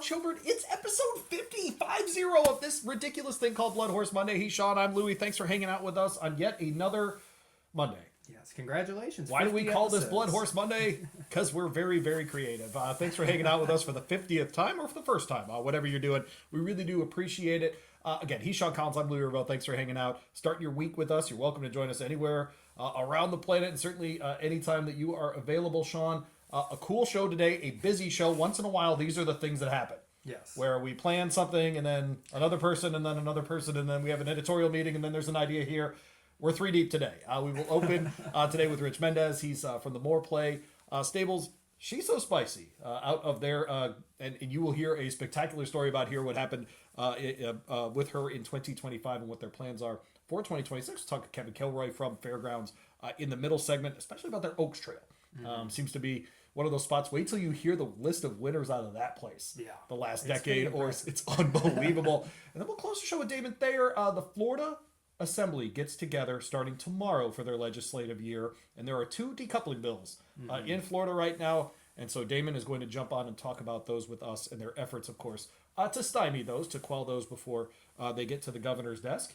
children. It's episode 50 of this ridiculous thing called BloodHorse Monday. He's Sean, I'm Louie. Thanks for hanging out with us on yet another Monday. Yes, congratulations. Why do we call this BloodHorse Monday? Because we're very, very creative. Thanks for hanging out with us for the 50th time or for the first time, whatever you're doing. We really do appreciate it. Again, he's Sean Collins. I'm Louie Rabaut. Thanks for hanging out. Starting your week with us. You're welcome to join us anywhere around the planet, and certainly anytime that you are available, Sean. A cool show today, a busy show. Once in a while, these are the things that happen. Yes. Where we plan something, and then another person, and then another person, and then we have an editorial meeting, and then there's an idea here. We're three deep today. We will open today with Rich Mendez. He's from the Morplay stables. Shisospicy out of there, and you will hear a spectacular story about here what happened with her in 2025 and what their plans are for 2026. We'll talk to Kevin Kilroy from Fairgrounds in the middle segment, especially about their Oaks Trail. Seems to be one of those spots. Wait till you hear the list of winners out of that place. Yeah, the last decade, or it's unbelievable. And then we'll close the show with Damon Thayer. The Florida Assembly gets together starting tomorrow for their legislative year, and there are two decoupling bills in Florida right now. And so Damon is going to jump on and talk about those with us and their efforts, of course, to stymie those, to quell those before they get to the governor's desk.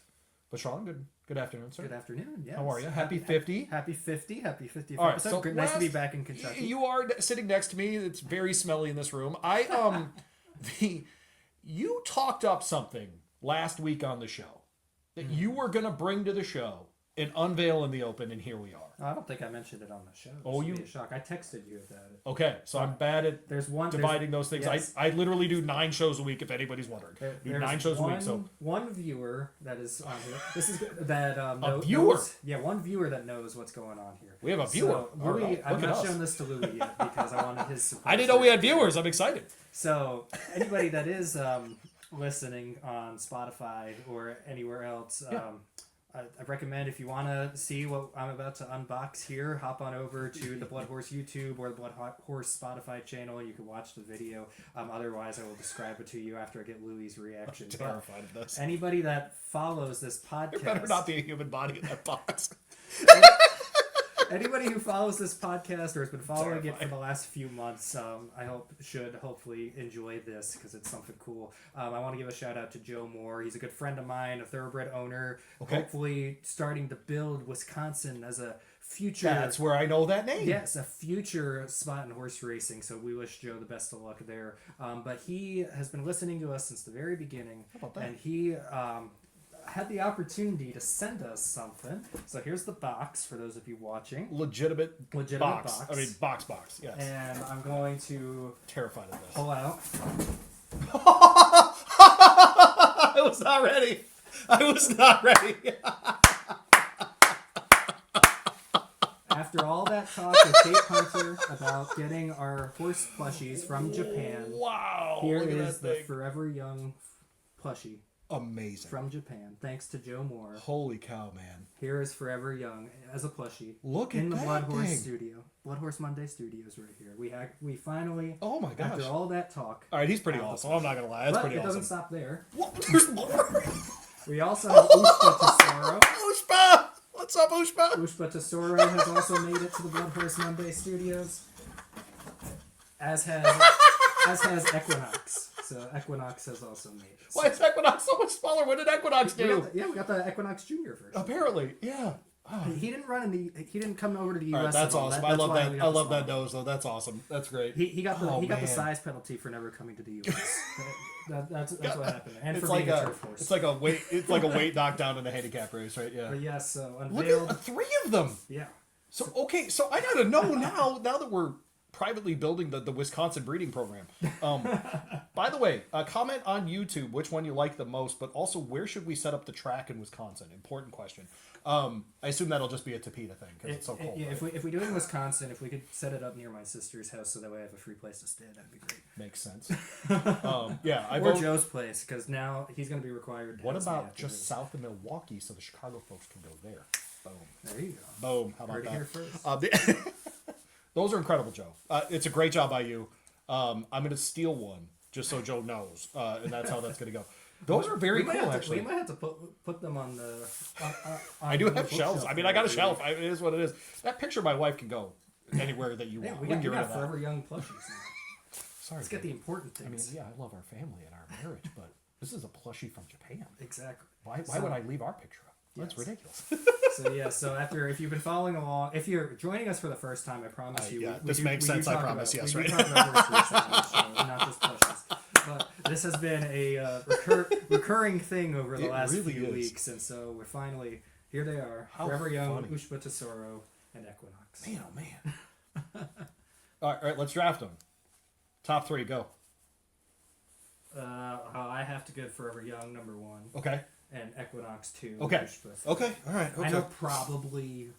But Sean, good afternoon, sir. Good afternoon, yes. How are you? Happy 50. Happy 50th All right, episode. so nice to be back in Kentucky. You are sitting next to me. It's very smelly in this room. You talked up something last week on the show that you were going to bring to the show and unveil in the open, and here we are. I don't think I mentioned it on the show. Oh, you? Be a shock. I texted you about it. Okay, so I'm bad at dividing those things. Yes. I literally do 9 shows a week, if anybody's wondering. Do 9 shows a week. So one viewer that is on here. This is that a viewer. One viewer that knows what's going on here. We have a viewer. So, Louie, I'm not showing this to Louie yet because I wanted his support. I didn't know we had viewers. I'm excited. So anybody that is listening on Spotify or anywhere else. I recommend, if you want to see what I'm about to unbox here, hop on over to the BloodHorse YouTube or the BloodHorse Spotify channel, and you can watch the video. Otherwise, I will describe it to you after I get Louie's reaction. I'm terrified of this. Anybody that follows this podcast... There better not be a human body in that box. Anybody who follows this podcast or has been following it for the last few months, I should hopefully enjoy this because it's something cool. I want to give a shout out to Joe Moore. He's a good friend of mine, a thoroughbred owner. Okay. Hopefully starting to build Wisconsin as a future... That's where I know that name. Yes, a future spot in horse racing. So we wish Joe the best of luck there. But he has been listening to us since the very beginning. How about that? And he... had the opportunity to send us something. So here's the box for those of you watching. Legitimate box. I mean, box, yes. And I'm going to... Terrified of this. Pull out. I was not ready. After all that talk with Kate Hunter about getting our horse plushies from Japan. Wow. Here is the Forever Young plushie. Amazing. From Japan, thanks to Joe Moore. Holy cow, man. Here is Forever Young as a plushie. Look at in the that BloodHorse thing. studio. BloodHorse Monday studios right here. We finally, oh my gosh, after all that talk. All right, he's pretty awesome. I'm not going to lie. That's pretty awesome. It doesn't stop there. What? There's more. We also have Ushpa Tesoro. Ushpa! What's up, Ushpa? Ushpa Tesoro has also made it to the BloodHorse Monday studios. As has Equinox. So Equinox has also made it. Why is Equinox so much smaller? What did Equinox do? We got the Equinox Junior version. Apparently, yeah. Oh. He didn't come over to the US. Right, that's awesome. I love that. I love that nose though. That's awesome. That's great. He got the size penalty for never coming to the US. that's what happened. And it's for like being a turf horse. It's like a weight knockdown in a handicap race, right? Yeah. But yes, so unveiled. Look at 3 of them. Yeah. So okay, so I gotta know now that we're privately building the Wisconsin breeding program. By the way, comment on YouTube which one you like the most, but also where should we set up the track in Wisconsin? Important question. I assume that'll just be a Tapeta thing because it's so cold. Yeah, right? if we do it in Wisconsin, if we could set it up near my sister's house so that way I have a free place to stay, that'd be great. Makes sense. Yeah, or Joe's place because now he's going to be required to what about just south of Milwaukee so the Chicago folks can go there? Boom. There you go. Boom. How about that? Here first. Those are incredible, Joe. It's a great job by you. I'm going to steal one just so Joe knows, and that's how that's going to go. Those are very cool, actually. We might have to put them on the... I do have shelves. I mean, I got a shelf. It is what it is. That picture of my wife can go anywhere that you want. We got Forever Young plushies now. sorry. Let's get the important I mean, things. yeah, I love our family and our marriage, but this is a plushie from Japan. Exactly. Why would I leave our picture up? That's ridiculous. So after, if you've been following along, if you're joining us for the first time, I promise you, this makes sense. I promise. Yes, we right. do talk about horse racing on the show, not just plushies. But this has been a recurring thing over the last few weeks, and so we're finally here. They are Forever Young, Ushba Tesoro, and Equinox. Man, oh man. All right, let's draft them. Top 3, go. I have to go Forever Young number 1. Okay. And Equinox 2. Okay. Okay. All right. Okay. I know probably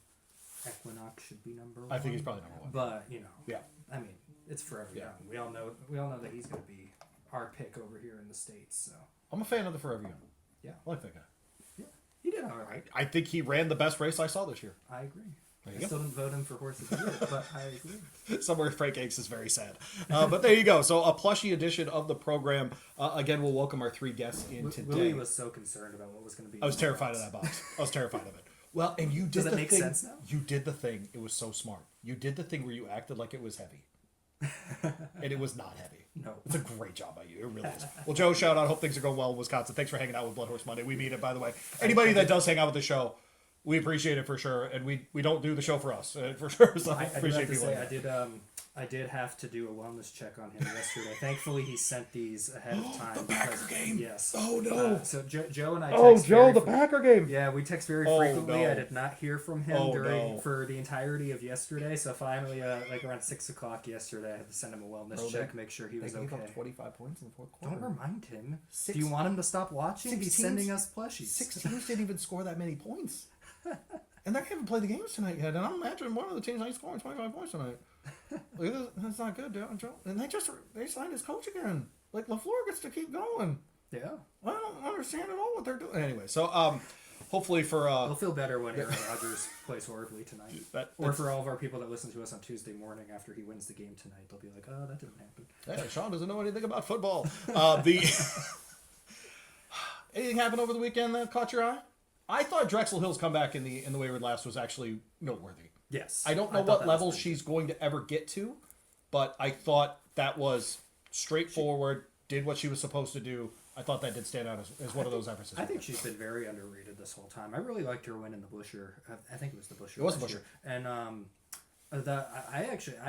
Equinox should be number 1. I think he's probably number 1. But yeah. I mean, it's Forever Young. We all know that he's going to be our pick over here in the States. So I'm a fan of the Forever Young. Yeah. I like that guy. Yeah. He did all right. I think he ran the best race I saw this year. I agree. I still didn't vote him for Horse of the Year, but I agree. Somewhere Frank Aches is very sad. But there you go. So a plushie edition of the program. Again, we'll welcome our 3 guests in today. Louie was so concerned about what was going to be. I was terrified of that box. I was terrified of it. Well, and you did Does the it make thing. sense now? You did the thing. It was so smart. You did the thing where you acted like it was heavy. And it was not heavy. No. It's a great job by you. It really is. Well, Joe, shout out. Hope things are going well in Wisconsin. Thanks for hanging out with BloodHorse Monday. We mean it, by the way. Anybody that does hang out with the show, we appreciate it for sure. And we don't do the show for us, for sure. So I appreciate people. I did have to do a wellness check on him yesterday. Thankfully, he sent these ahead of time. The Packer game. Yes. Oh no. So Joe and I. The Packer game. Yeah, we text very frequently. No. I did not hear from him for the entirety of yesterday. So finally, like around 6 o'clock yesterday, I had to send him a wellness check, make sure he was okay. They gave up 25 points in the fourth quarter. Don't remind him. Do you want him to stop watching? He's sending us plushies. 6 teams didn't even score that many points. And they haven't played the games tonight yet. And I'm imagining one of the teams ain't scoring 25 points tonight. That's not good, Joe. And they signed his coach again. Like, LaFleur gets to keep going. Yeah. I don't understand at all what they're doing. Anyway, so hopefully for... They'll feel better when Aaron Rodgers plays horribly tonight. Or for all of our people that listen to us on Tuesday morning after he wins the game tonight, they'll be like, oh, that didn't happen. Hey, Sean doesn't know anything about football. Anything happened over the weekend that caught your eye? I thought Drexel Hill's comeback in the Wayward last was actually noteworthy. Yes. I don't know what level she's going to ever get to, but I thought that was straightforward, did what she was supposed to do. I thought that did stand out as one of those efforts. I think she's been very underrated this whole time. I really liked her win in the Busher. I think it was the Busher. It was the Busher. And I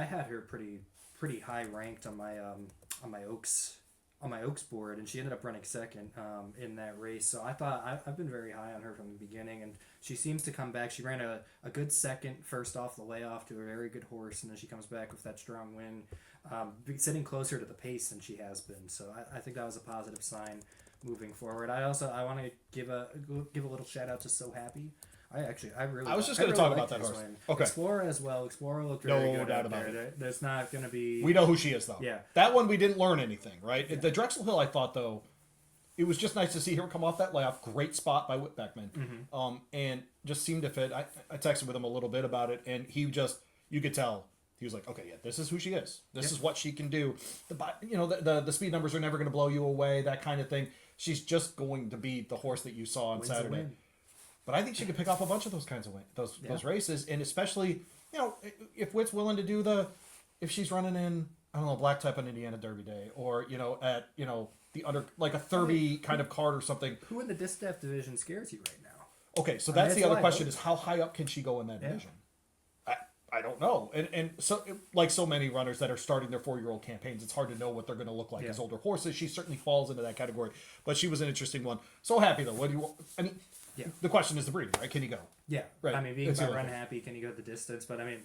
had her pretty high ranked on my Oaks board, and she ended up running second in that race. So I thought I've been very high on her from the beginning, and she seems to come back. She ran a good second first off the layoff to a very good horse, and then she comes back with that strong win, sitting closer to the pace than she has been. So I think that was a positive sign moving forward. I want to give a little shout out to So Happy. I was just going to talk about that horse. Okay. Explorer as well. Explorer looked very good. No doubt about it. There's not going to be... We know who she is, though. Yeah. That one, we didn't learn anything, right? Yeah. The Drexel Hill, I thought, though, it was just nice to see her come off that layoff. Great spot by Whit Beckman. Mm-hmm. And just seemed to fit. I texted with him a little bit about it, and he just... You could tell. He was like, okay, yeah, this is who she is. This is what she can do. The speed numbers are never going to blow you away, that kind of thing. She's just going to be the horse that you saw on Saturday. But I think she could pick off a bunch of those kinds of those races, and especially, if Whit's willing to do if she's running in, I don't know, black type on Indiana Derby Day, or at the under like a 30 kind of card or something. Who in the distaff division scares you right now? Okay, so that's the other question: is how high up can she go in that division? I don't know, and so like so many runners that are starting their 4-year-old campaigns, it's hard to know what they're going to look like as older horses. She certainly falls into that category, but she was an interesting one. So Happy though, what do you? I mean. Yeah. The question is the breeding, right? Can you go? Yeah. Right. I mean, being by Run Happy, can you go the distance? But I mean,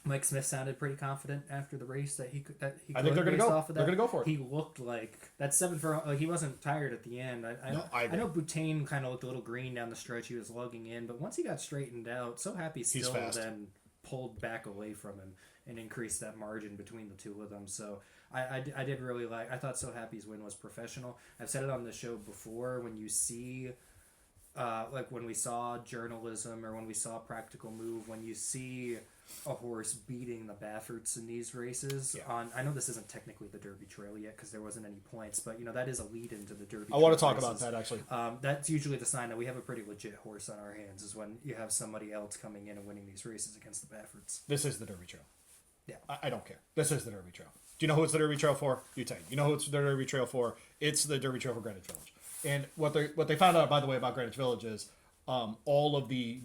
Mike Smith sounded pretty confident after the race that he could. I think they're going to go. Off of that. They're going to go for it. He looked like that 7 furlong. Like he wasn't tired at the end. I know Boutain kind of looked a little green down the stretch. He was lugging in, but once he got straightened out, So Happy still then pulled back away from him and increased that margin between the two of them. So I did really like. I thought So Happy's win was professional. I've said it on the show before. When you see. Like when we saw journalism or when we saw practical move, when you see a horse beating the Bafferts in these races I know this isn't technically the Derby Trail yet because there wasn't any points, but that is a lead into the Derby Trail. I want to talk about that actually. That's usually the sign that we have a pretty legit horse on our hands is when you have somebody else coming in and winning these races against the Bafferts. This is the Derby Trail. Yeah. I don't care. This is the Derby Trail. Do you know who it's the Derby Trail for? Butane. You know who it's the Derby Trail for? It's the Derby Trail for Greenwich Village. And what they found out, by the way, about Greenwich Village is all of the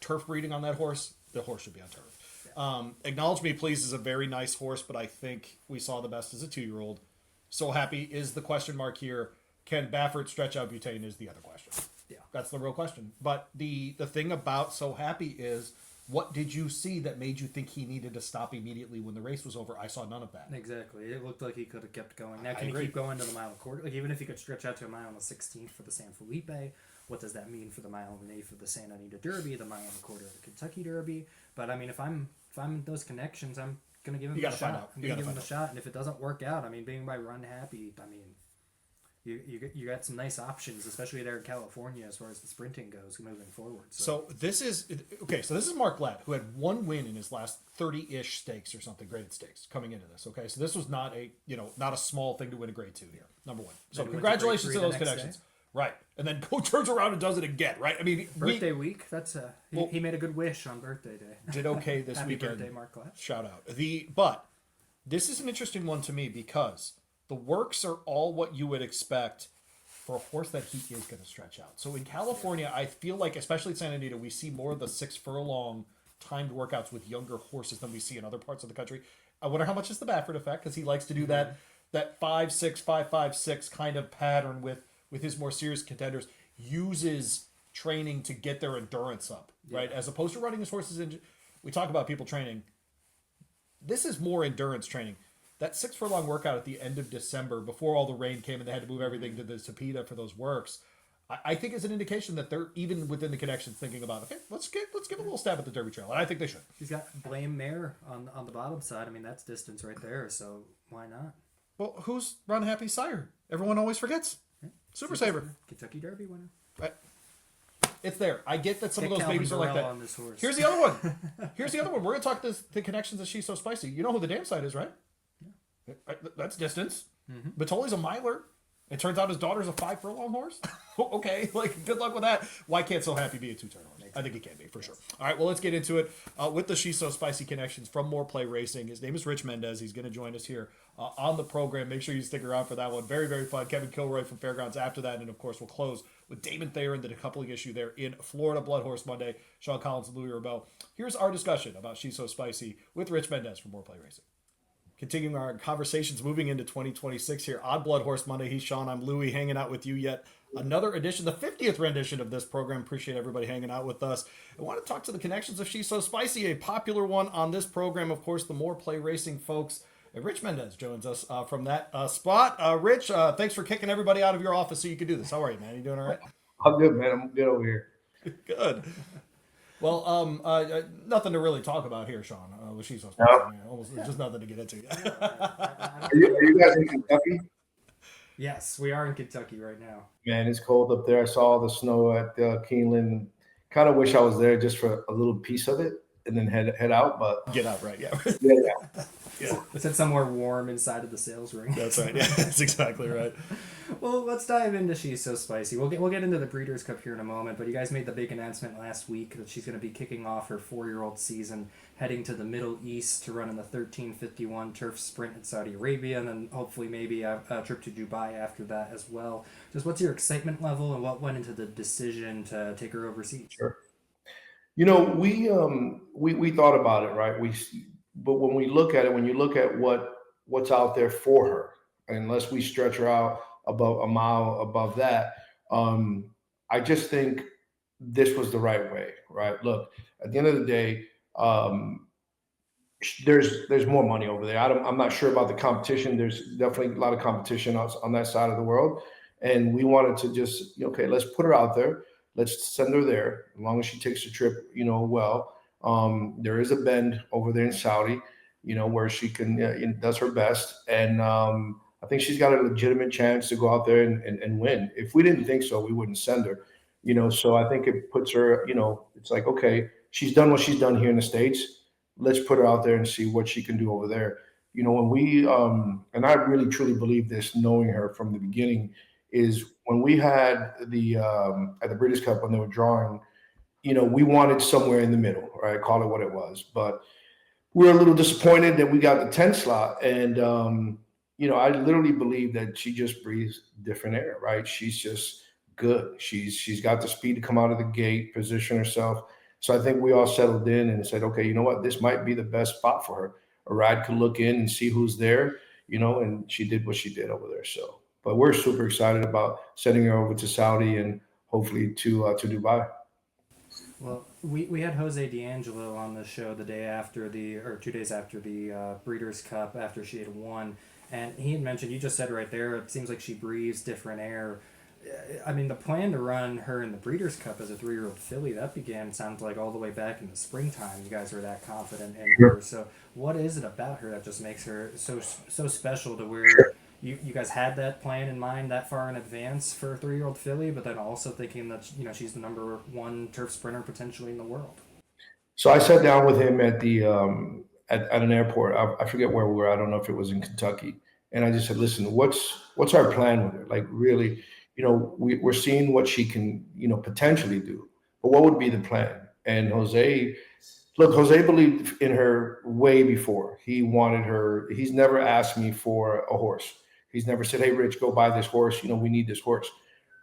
turf breeding on that horse, the horse should be on turf. Yeah. Acknowledge Me Please is a very nice horse, but I think we saw the best as a 2-year-old. So Happy is the question mark here. Can Baffert stretch out Butane is the other question. Yeah. That's the real question. But the thing about So Happy is, what did you see that made you think he needed to stop immediately when the race was over? I saw none of that. Exactly. It looked like he could have kept going. Now, can he keep going to the mile and quarter? Like, even if he could stretch out to a mile and the 16th for the San Felipe, what does that mean for the mile and 8th for the Santa Anita Derby, the mile and a quarter of the Kentucky Derby? But I mean, if I'm in those connections, I'm gonna give him a shot. I'm gonna give him a shot, and if it doesn't work out, I mean, being by Run Happy, I mean, you got some nice options, especially there in California as far as the sprinting goes moving forward. So this is okay. So this is Mark Ladd, who had 1 win in his last 30-ish stakes or something, graded stakes coming into this. Okay, so this was not a small thing to win a grade 2 here. Number one. So congratulations to those connections. Right, and then Coach turns around and does it again. Right, I mean, birthday week. That's he made a good wish on birthday day. Did okay this Happy weekend. Birthday, Mark Ladd. Shout out but this is an interesting one to me because the works are all what you would expect for a horse that he is going to stretch out. So in California, I feel like, especially at Santa Anita, we see more of the 6 furlong timed workouts with younger horses than we see in other parts of the country. I wonder how much is the Baffert effect, because he likes to do that 5-6, 5-5-6 kind of pattern with his more serious contenders, uses training to get their endurance up, right? As opposed to running his horses in. We talk about people training. This is more endurance training. That 6 furlong workout at the end of December, before all the rain came and they had to move everything to the Sapita for those works, I think is an indication that they're even within the connections thinking about, okay, let's give a little stab at the Derby Trail, and I think they should. He's got Blame Mare on the bottom side. I mean, that's distance right there, so why not? Well, who's Run Happy sire? Everyone always forgets. Super Saver, Kentucky Derby winner. It's there. I get that some of those babies are like that. On this horse. Here's the other one. We're going to talk the connections of Shisospicy. You know who the damn side is, right? That's distance. Mm-hmm. Batoli's a miler. It turns out his daughter's a 5 furlong horse. Okay, good luck with that. Why can't So Happy be a 2-turn horse? I think he can be, for sure. All right, well, let's get into it with the Shisospicy connections from Morplay Racing. His name is Rich Mendez. He's going to join us here on the program. Make sure you stick around for that one. Very, very fun. Kevin Kilroy from Fairgrounds after that. And, of course, we'll close with Damon Thayer and the decoupling issue there in Florida. BloodHorse Monday. Sean Collins and Louie Rabaut. Here's our discussion about Shisospicy with Rich Mendez from Morplay Racing. Continuing our conversations moving into 2026 here on BloodHorse Monday. He's Sean. I'm Louie, hanging out with you yet another edition, the 50th rendition of this program. Appreciate everybody hanging out with us. I want to talk to the connections of Shisospicy, a popular one on this program. Of course, the Morplay Racing folks. And Rich Mendez joins us from that spot. Rich, thanks for kicking everybody out of your office so you could do this. How are you, man? You doing all right? I'm good, man. I'm good over here. Good. Well, nothing to really talk about here, Sean. With Shisospicy, man. Almost just nothing to get into. Are you guys in Kentucky? Yes, we are in Kentucky right now. Man, it's cold up there. I saw all the snow at Keeneland. Kind of wish I was there just for a little piece of it and then head out. But get out, right? Yeah. Yeah. It's at somewhere warm inside of the sales ring. That's right. Yeah, that's exactly right. Well, let's dive into Shisospicy. We'll get into the Breeders' Cup here in a moment, but you guys made the big announcement last week that she's going to be kicking off her 4-year-old season, heading to the Middle East to run in the 1351 turf sprint in Saudi Arabia, and then hopefully maybe a trip to Dubai after that as well. Just what's your excitement level, and what went into the decision to take her overseas? Sure. You know, we thought about it, right? But when we look at it, when you look at what's out there for her, unless we stretch her out above a mile above that, I just think this was the right way, right? Look, at the end of the day, there's more money over there. I'm not sure about the competition. There's definitely a lot of competition on that side of the world, and we wanted to just let's put her out there. Let's send her there. As long as she takes the trip, well. There is a bend over there in Saudi, where she can does her best, and I think she's got a legitimate chance to go out there and win. If we didn't think so, we wouldn't send her. So I think it puts her. It's like, okay, she's done what she's done here in the States. Let's put her out there and see what she can do over there. When we and I really truly believe this, knowing her from the beginning, is when we had the at the Breeders' Cup when they were drawing. We wanted somewhere in the middle, right? Call it what it was. But we were a little disappointed that we got the 10th slot. And, I literally believe that she just breathes different air, right? She's just good. She's got the speed to come out of the gate, position herself. So I think we all settled in and said, okay, you know what? This might be the best spot for her. A ride could look in and see who's there, and she did what she did over there. So, but we're super excited about sending her over to Saudi and hopefully to Dubai. Well, we had Jose D'Angelo on the show the day after 2 days after the Breeders' Cup, after she had won. And he had mentioned, you just said right there, it seems like she breathes different air. I mean, the plan to run her in the Breeders' Cup as a 3-year-old filly, that began, sounds like, all the way back in the springtime. You guys were that confident in her. So what is it about her that just makes her so special to where you guys had that plan in mind that far in advance for a 3-year-old filly, but then also thinking that, she's the number 1 turf sprinter potentially in the world? So I sat down with him at the at an airport. I forget where we were. I don't know if it was in Kentucky. And I just said, listen, what's our plan with her? Like, really, we're seeing what she can, potentially do. But what would be the plan? And Jose believed in her way before. He wanted her. He's never asked me for a horse. He's never said, hey, Rich, go buy this horse. We need this horse.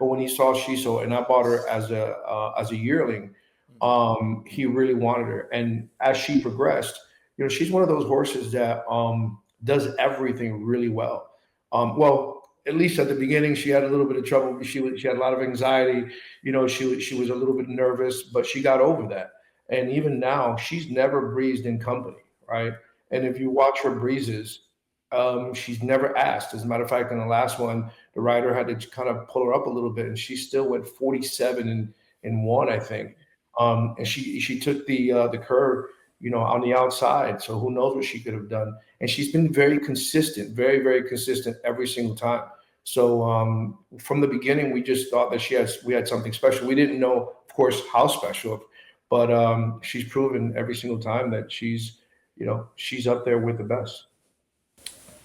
But when he saw Shiso, and I bought her as a yearling, he really wanted her. And as she progressed, she's one of those horses that does everything really well. Well, at least at the beginning, she had a little bit of trouble. She had a lot of anxiety. She was a little bit nervous, but she got over that. And even now, she's never breezed in company, right? And if you watch her breezes, she's never asked. As a matter of fact, in the last one, the rider had to kind of pull her up a little bit, and she still went 47 in one, I think. And she took the curve, on the outside. So who knows what she could have done. And she's been very consistent, very, very consistent every single time. So from the beginning, we just thought that we had something special. We didn't know, of course, how special, but she's proven every single time that she's up there with the best.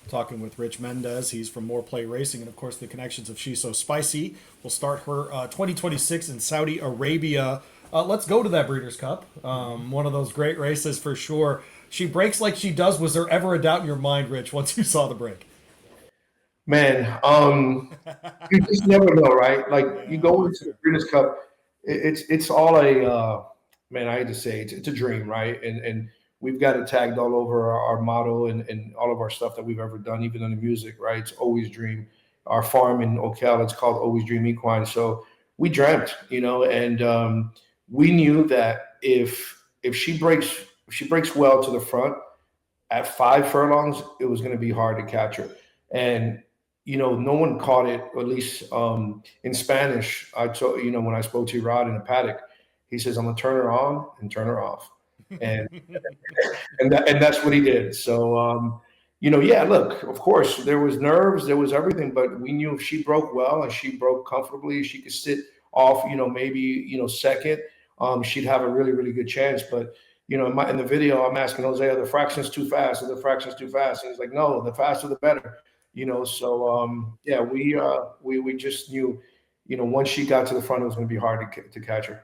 Talking with Rich Mendez. He's from Morplay Racing, and of course the connections of Shisospicy. Will start her 2026 in Saudi Arabia. Let's go to that Breeders' Cup. One of those great races for sure. She breaks like she does. Was there ever a doubt in your mind, Rich, once you saw the break? Man, you just never know, right? Like, you go into the Breeders' Cup, it's all a man. I hate to say it's a dream, right? And we've got it tagged all over our motto and all of our stuff that we've ever done, even in the music, right? It's always dream. Our farm in Ocala, it's called Always Dream Equine. So we dreamt, and we knew that if she breaks well to the front at 5 furlongs, it was going to be hard to catch her. And no one caught it, or at least in Spanish. I told when I spoke to Rod in the paddock, he says, I'm gonna turn her on and turn her off, and and that's what he did. So yeah, look, of course there was nerves, there was everything, but we knew if she broke well and she broke comfortably, she could sit off, maybe second. She'd have a really, really good chance. But in the video, I'm asking Jose, are the fractions too fast? Are the fractions too fast? And he's like, no, the faster the better. So yeah, we just knew, once she got to the front, it was going to be hard to catch her.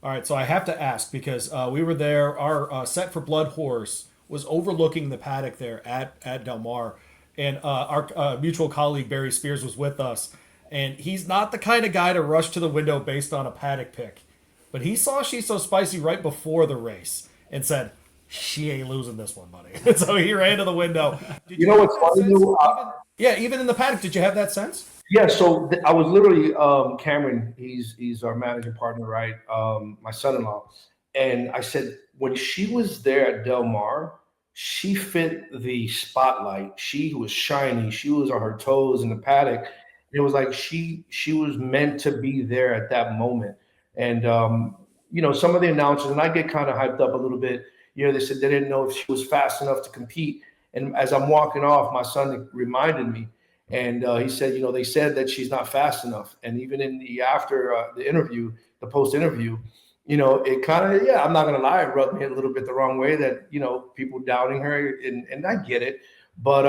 All right, so I have to ask, because we were there. Our set for BloodHorse was overlooking the paddock there at Del Mar, and our mutual colleague Barry Spears was with us. And he's not the kind of guy to rush to the window based on a paddock pick, but he saw Shisospicy right before the race and said, she ain't losing this one, buddy. So he ran to the window. You know what's funny? Even in the paddock, did you have that sense? Yeah, so I was literally Cameron. He's our managing partner, right? My son-in-law, and I said, when she was there at Del Mar, she fit the spotlight. She was shiny. She was on her toes in the paddock. It was like she was meant to be there at that moment. And some of the announcers, and I get kind of hyped up a little bit. They said they didn't know if she was fast enough to compete. And as I'm walking off, my son reminded me, and he said, they said that she's not fast enough. And even in the the post interview, it kind of, I'm not gonna lie, it rubbed me a little bit the wrong way that people doubting her, and I get it, but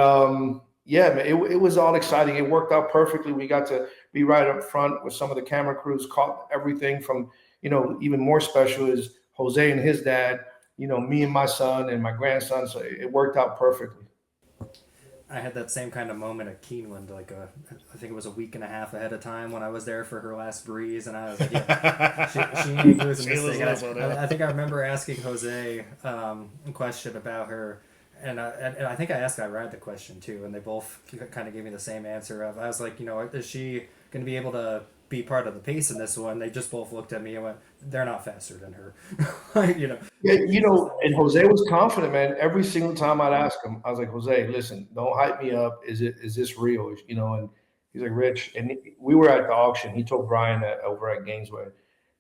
yeah, man, it was all exciting. It worked out perfectly. We got to be right up front with some of the camera crews, caught everything from, even more special is Jose and his dad, me and my son and my grandson. So it worked out perfectly. I had that same kind of moment at Keeneland, I think it was a week and a half ahead of time when I was there for her last breeze, and I was like, yeah, she ain't losing this thing. I think I remember asking Jose a question about her, and I think I asked Irad the question too, and they both kind of gave me the same answer. I was like, is she going to be able to be part of the pace in this one? They just both looked at me and went, they're not faster than her. Yeah, and Jose was confident, man. Every single time I'd ask him, I was like, Jose, listen, don't hype me up. Is this real? And he's like, Rich, and we were at the auction. He told Brian over at Gainesway,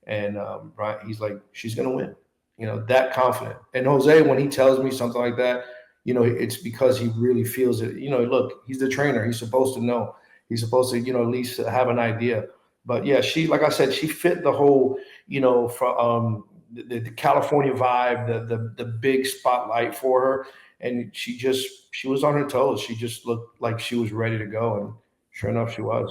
and Brian, he's like, she's gonna win. That confident. And Jose, when he tells me something like that, it's because he really feels it. Look, he's the trainer. He's supposed to know. He's supposed to, at least have an idea. But yeah, she, like I said, she fit the whole, from the California vibe, the big spotlight for her, and she was on her toes. She just looked like she was ready to go, and sure enough, she was.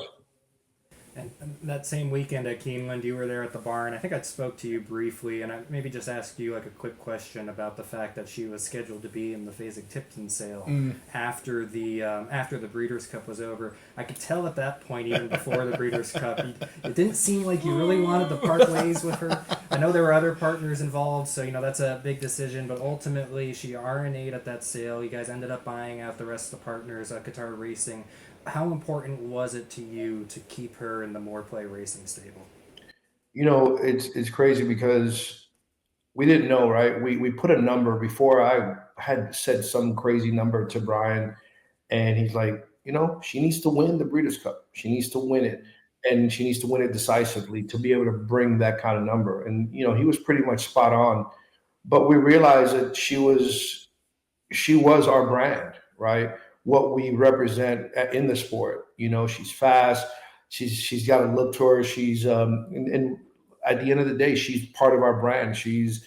And that same weekend at Keeneland, you were there at the barn. I think I spoke to you briefly, and I maybe just asked you a quick question about the fact that she was scheduled to be in the Fasig-Tipton sale after the Breeders' Cup was over. I could tell at that point, even before the Breeders' Cup, it didn't seem like you really wanted to part ways with her. I know there were other partners involved, so that's a big decision. But ultimately, she RNA'd at that sale. You guys ended up buying out the rest of the partners, Qatar Racing. How important was it to you to keep her in the Morplay racing stable? It's crazy because we didn't know, right? We put a number before. I had said some crazy number to Brian, and he's like, she needs to win the Breeders' Cup. She needs to win it, and she needs to win it decisively to be able to bring that kind of number. And he was pretty much spot on. But we realized that she was our brand, right? What we represent in the sport. She's fast. She's got a look to her. She's and at the end of the day, she's part of our brand. She's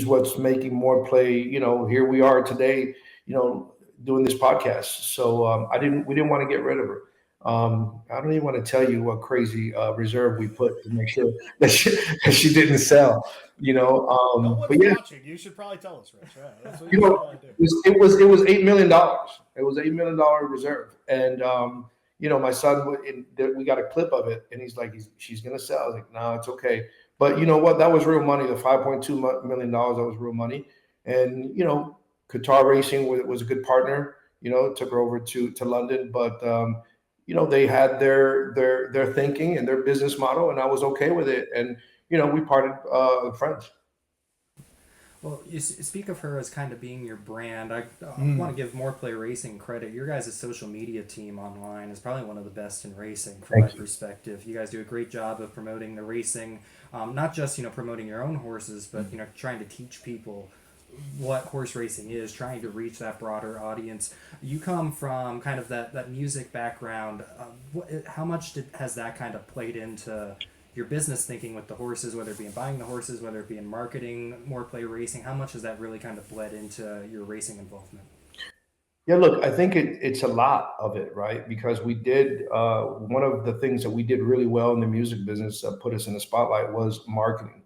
what's making Morplay. Here we are today. Doing this podcast. So we didn't want to get rid of her. I don't even want to tell you what crazy reserve we put to make sure that she didn't sell. No one's but yeah, watching. You should probably tell us, Rich. Right? That's what it was $8 million. It was $8 million reserve, and my son, we got a clip of it, and he's like, she's gonna sell. I was like, no, it's okay. But you know what? That was real money. The $5.2 million, that was real money, and Qatar Racing was a good partner. Took her over to London, but they had their thinking and their business model, and I was okay with it. And we parted friends. Well, you speak of her as kind of being your brand. I want to give Morplay Racing credit. Your guys' social media team online is probably one of the best in racing from my perspective. You guys do a great job of promoting the racing, not just promoting your own horses, but trying to teach people what horse racing is, trying to reach that broader audience. You come from kind of that music background. How much has that kind of played into your business thinking with the horses, whether it be in buying the horses, whether it be in marketing Morplay Racing? How much has that really kind of bled into your racing involvement? Yeah, look, I think it's a lot of it, right? Because we did one of the things that we did really well in the music business that put us in the spotlight was marketing.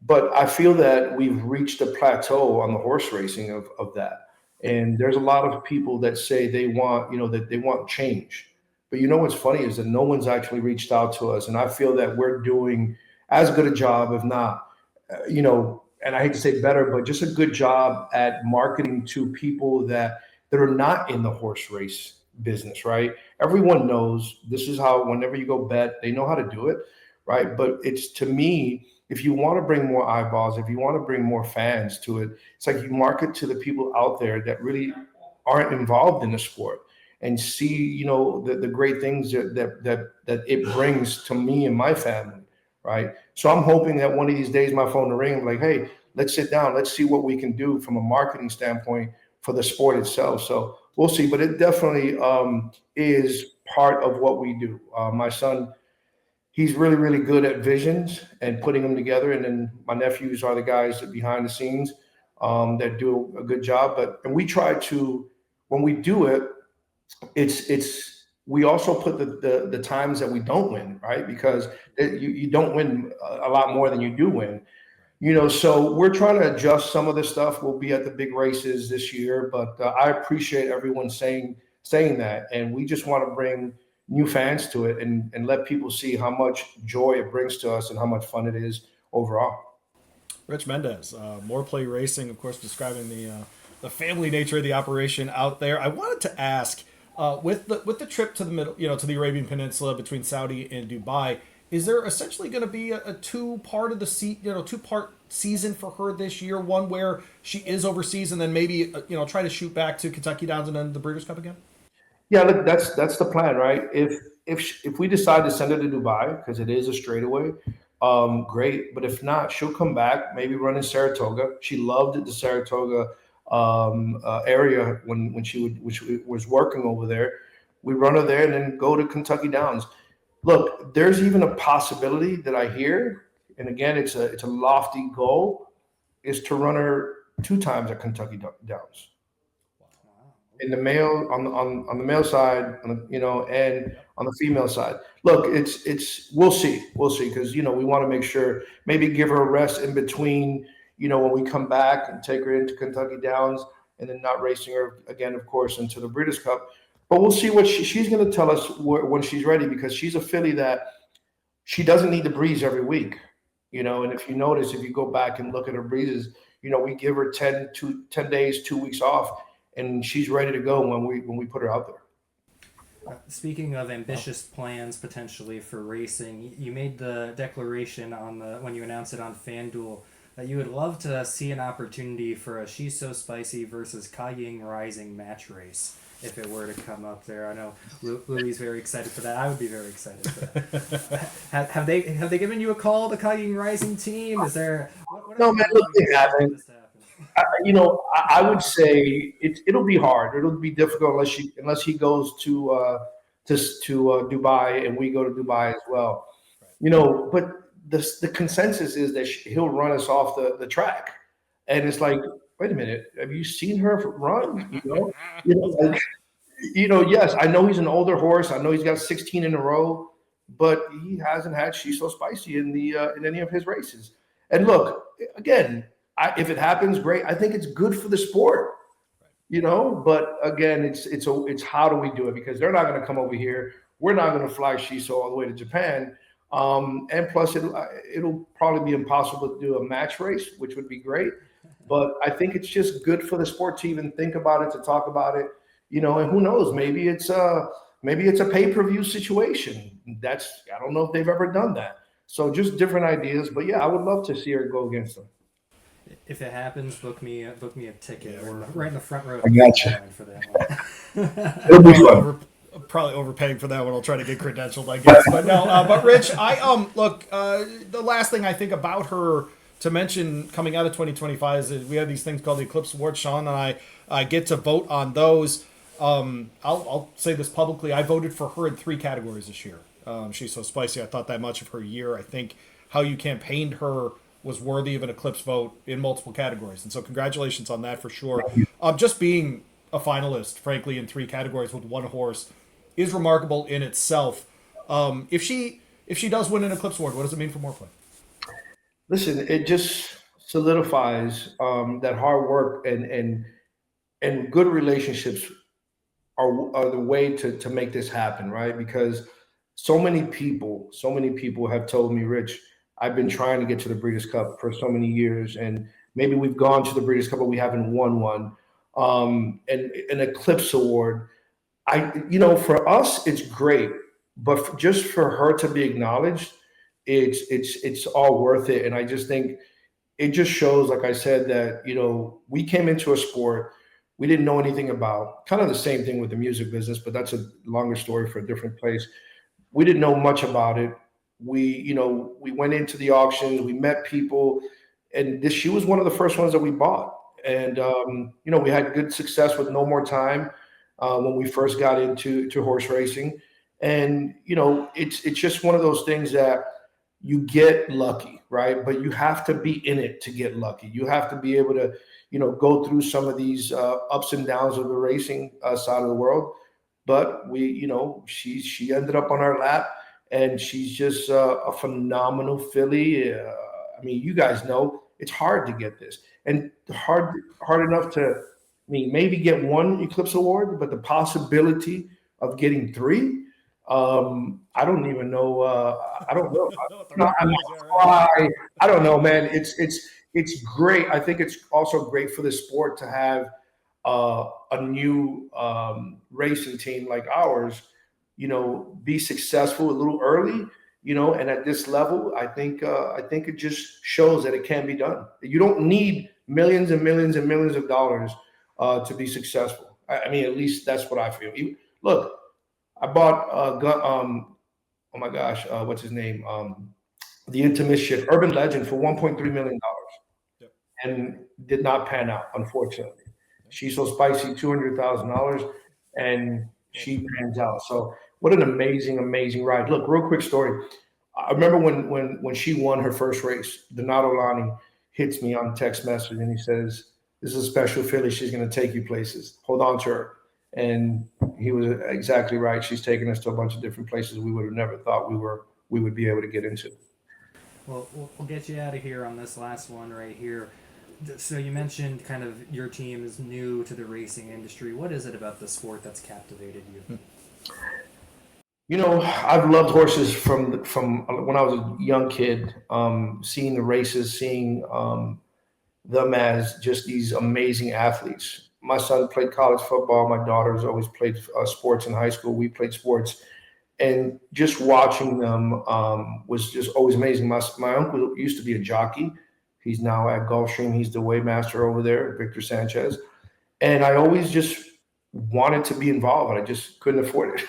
But I feel that we've reached a plateau on the horse racing of that. And there's a lot of people that say they want, that they want change. But what's funny is that no one's actually reached out to us. And I feel that we're doing as good a job, if not, and I hate to say better, but just a good job at marketing to people that are not in the horse race business, right? Everyone knows this is how, whenever you go bet, they know how to do it, right? But it's, to me, if you want to bring more eyeballs, if you want to bring more fans to it, it's like you market to the people out there that really aren't involved in the sport and see, the great things that it brings to me and my family, right? So I'm hoping that one of these days my phone will ring and be like, hey, let's sit down, let's see what we can do from a marketing standpoint for the sport itself. So we'll see, but it definitely is part of what we do. My son, he's really, really good at visions and putting them together. And then my nephews are the guys that behind the scenes that do a good job. And we try to, when we do it, we also put the times that we don't win, right? Because you don't win a lot more than you do win. So we're trying to adjust some of this stuff. We'll be at the big races this year, but I appreciate everyone saying that, and we just want to bring new fans to it and let people see how much joy it brings to us and how much fun it is overall. Rich Mendez, Morplay Racing, of course, describing the family nature of the operation out there. I wanted to ask, with the trip to the middle, to the Arabian Peninsula between Saudi and Dubai, is there essentially going to be a two-part season for her this year? One where she is overseas, and then maybe try to shoot back to Kentucky Downs and then the Breeders' Cup again. Yeah, look, that's the plan, right? If we decide to send her to Dubai because it is a straightaway, great. But if not, she'll come back, maybe run in Saratoga. She loved the Saratoga area when she was working over there. We run her there and then go to Kentucky Downs. Look, there's even a possibility that I hear, and again, it's a lofty goal, is to run her 2 times at Kentucky Downs. In the male on the male side, and on the female side. Look, we'll see because we want to make sure maybe give her a rest in between. When we come back and take her into Kentucky Downs, and then not racing her again, of course, into the Breeders' Cup. But we'll see what she's going to tell us when she's ready, because she's a filly that she doesn't need to breeze every week. And if you notice, if you go back and look at her breezes, we give her 10 days, 2 weeks off, and she's ready to go when we put her out there. Speaking of ambitious plans potentially for racing, you made the declaration when you announced it on FanDuel that you would love to see an opportunity for a Shisospicy versus Kaying Rising match race if it were to come up there. I know Louie's very excited for that. I would be very excited for that. have they given you a call, the Kaying Rising team? Is there? No, man. Look, they haven't. I would say it'll be hard. It'll be difficult unless he goes to Dubai and we go to Dubai as well. But the consensus is that he'll run us off the track, and it's like, wait a minute, have you seen her run? Yes, I know he's an older horse. I know he's got 16 in a row, but he hasn't had Shisospicy in any of his races. And look, again. If it happens, great. I think it's good for the sport, But again, it's how do we do it? Because they're not going to come over here. We're not going to fly Shiso all the way to Japan, and plus it'll probably be impossible to do a match race, which would be great. But I think it's just good for the sport to even think about it, to talk about it, And who knows? Maybe it's a pay-per-view situation. I don't know if they've ever done that. So just different ideas. But yeah, I would love to see her go against them. If it happens, book me a ticket. We're right in the front row. I gotcha. For that one. It'll be fun. Probably overpaying for that one. I'll try to get credentialed, I guess. But no, but Rich, look. The last thing I think about her to mention coming out of 2025 is we have these things called the Eclipse Awards. Sean and I get to vote on those. I'll say this publicly. I voted for her in 3 categories this year. She's so spicy. I thought that much of her year. I think how you campaigned her was worthy of an Eclipse vote in multiple categories. And so congratulations on that for sure. Just being a finalist, frankly, in 3 categories with 1 horse is remarkable in itself. If she does win an Eclipse award, what does it mean for Morplay? Listen, it just solidifies that hard work and good relationships are the way to make this happen, right? Because so many people have told me, Rich, I've been trying to get to the Breeders' Cup for so many years, and maybe we've gone to the Breeders' Cup, but we haven't won one. And an Eclipse award, for us, it's great, but just for her to be acknowledged, it's all worth it. And I just think it just shows, like I said, that we came into a sport we didn't know anything about. Kind of the same thing with the music business, but that's a longer story for a different place. We didn't know much about it. We went into the auctions, we met people, and she was one of the first ones that we bought. And, we had good success with No More Time when we first got into horse racing. And, it's just one of those things that you get lucky, right? But you have to be in it to get lucky. You have to be able to, go through some of these ups and downs of the racing side of the world. But she ended up on our lap. And she's just a phenomenal filly. You guys know It's hard to get this, and hard enough to, I mean, maybe get one Eclipse Award, but the possibility of getting three, I don't even know. I don't know. I don't know, man. It's great. I think it's also great for the sport to have a new racing team like ours, be successful a little early, and at this level, I think it just shows that it can be done. You don't need millions and millions and millions of dollars to be successful. I mean, at least that's what I feel. Look, I bought oh my gosh, what's his name? The Intimate Ship, Urban Legend, for $1.3 million, Yep. and did not pan out, unfortunately. Shisospicy, $200,000, and she pans out. So what an amazing ride. Look, real quick story. I remember when she won her first race, Donato Lani hits me on text message and he says, "This is a special filly. She's going to take you places. Hold on to her." And he was exactly right. She's taken us to a bunch of different places we would have never thought we would be able to get into. Well, we'll get you out of here on this last one right here. So you mentioned kind of your team is new to the racing industry. What is it about the sport that's captivated you? I've loved horses from when I was a young kid. Seeing the races, seeing them as just these amazing athletes. My son played college football. My daughter's always played sports in high school. We played sports, and just watching them was just always amazing. My uncle used to be a jockey. He's now at Gulfstream. He's the weighmaster over there, Victor Sanchez. And I always just wanted to be involved, and I just couldn't afford it,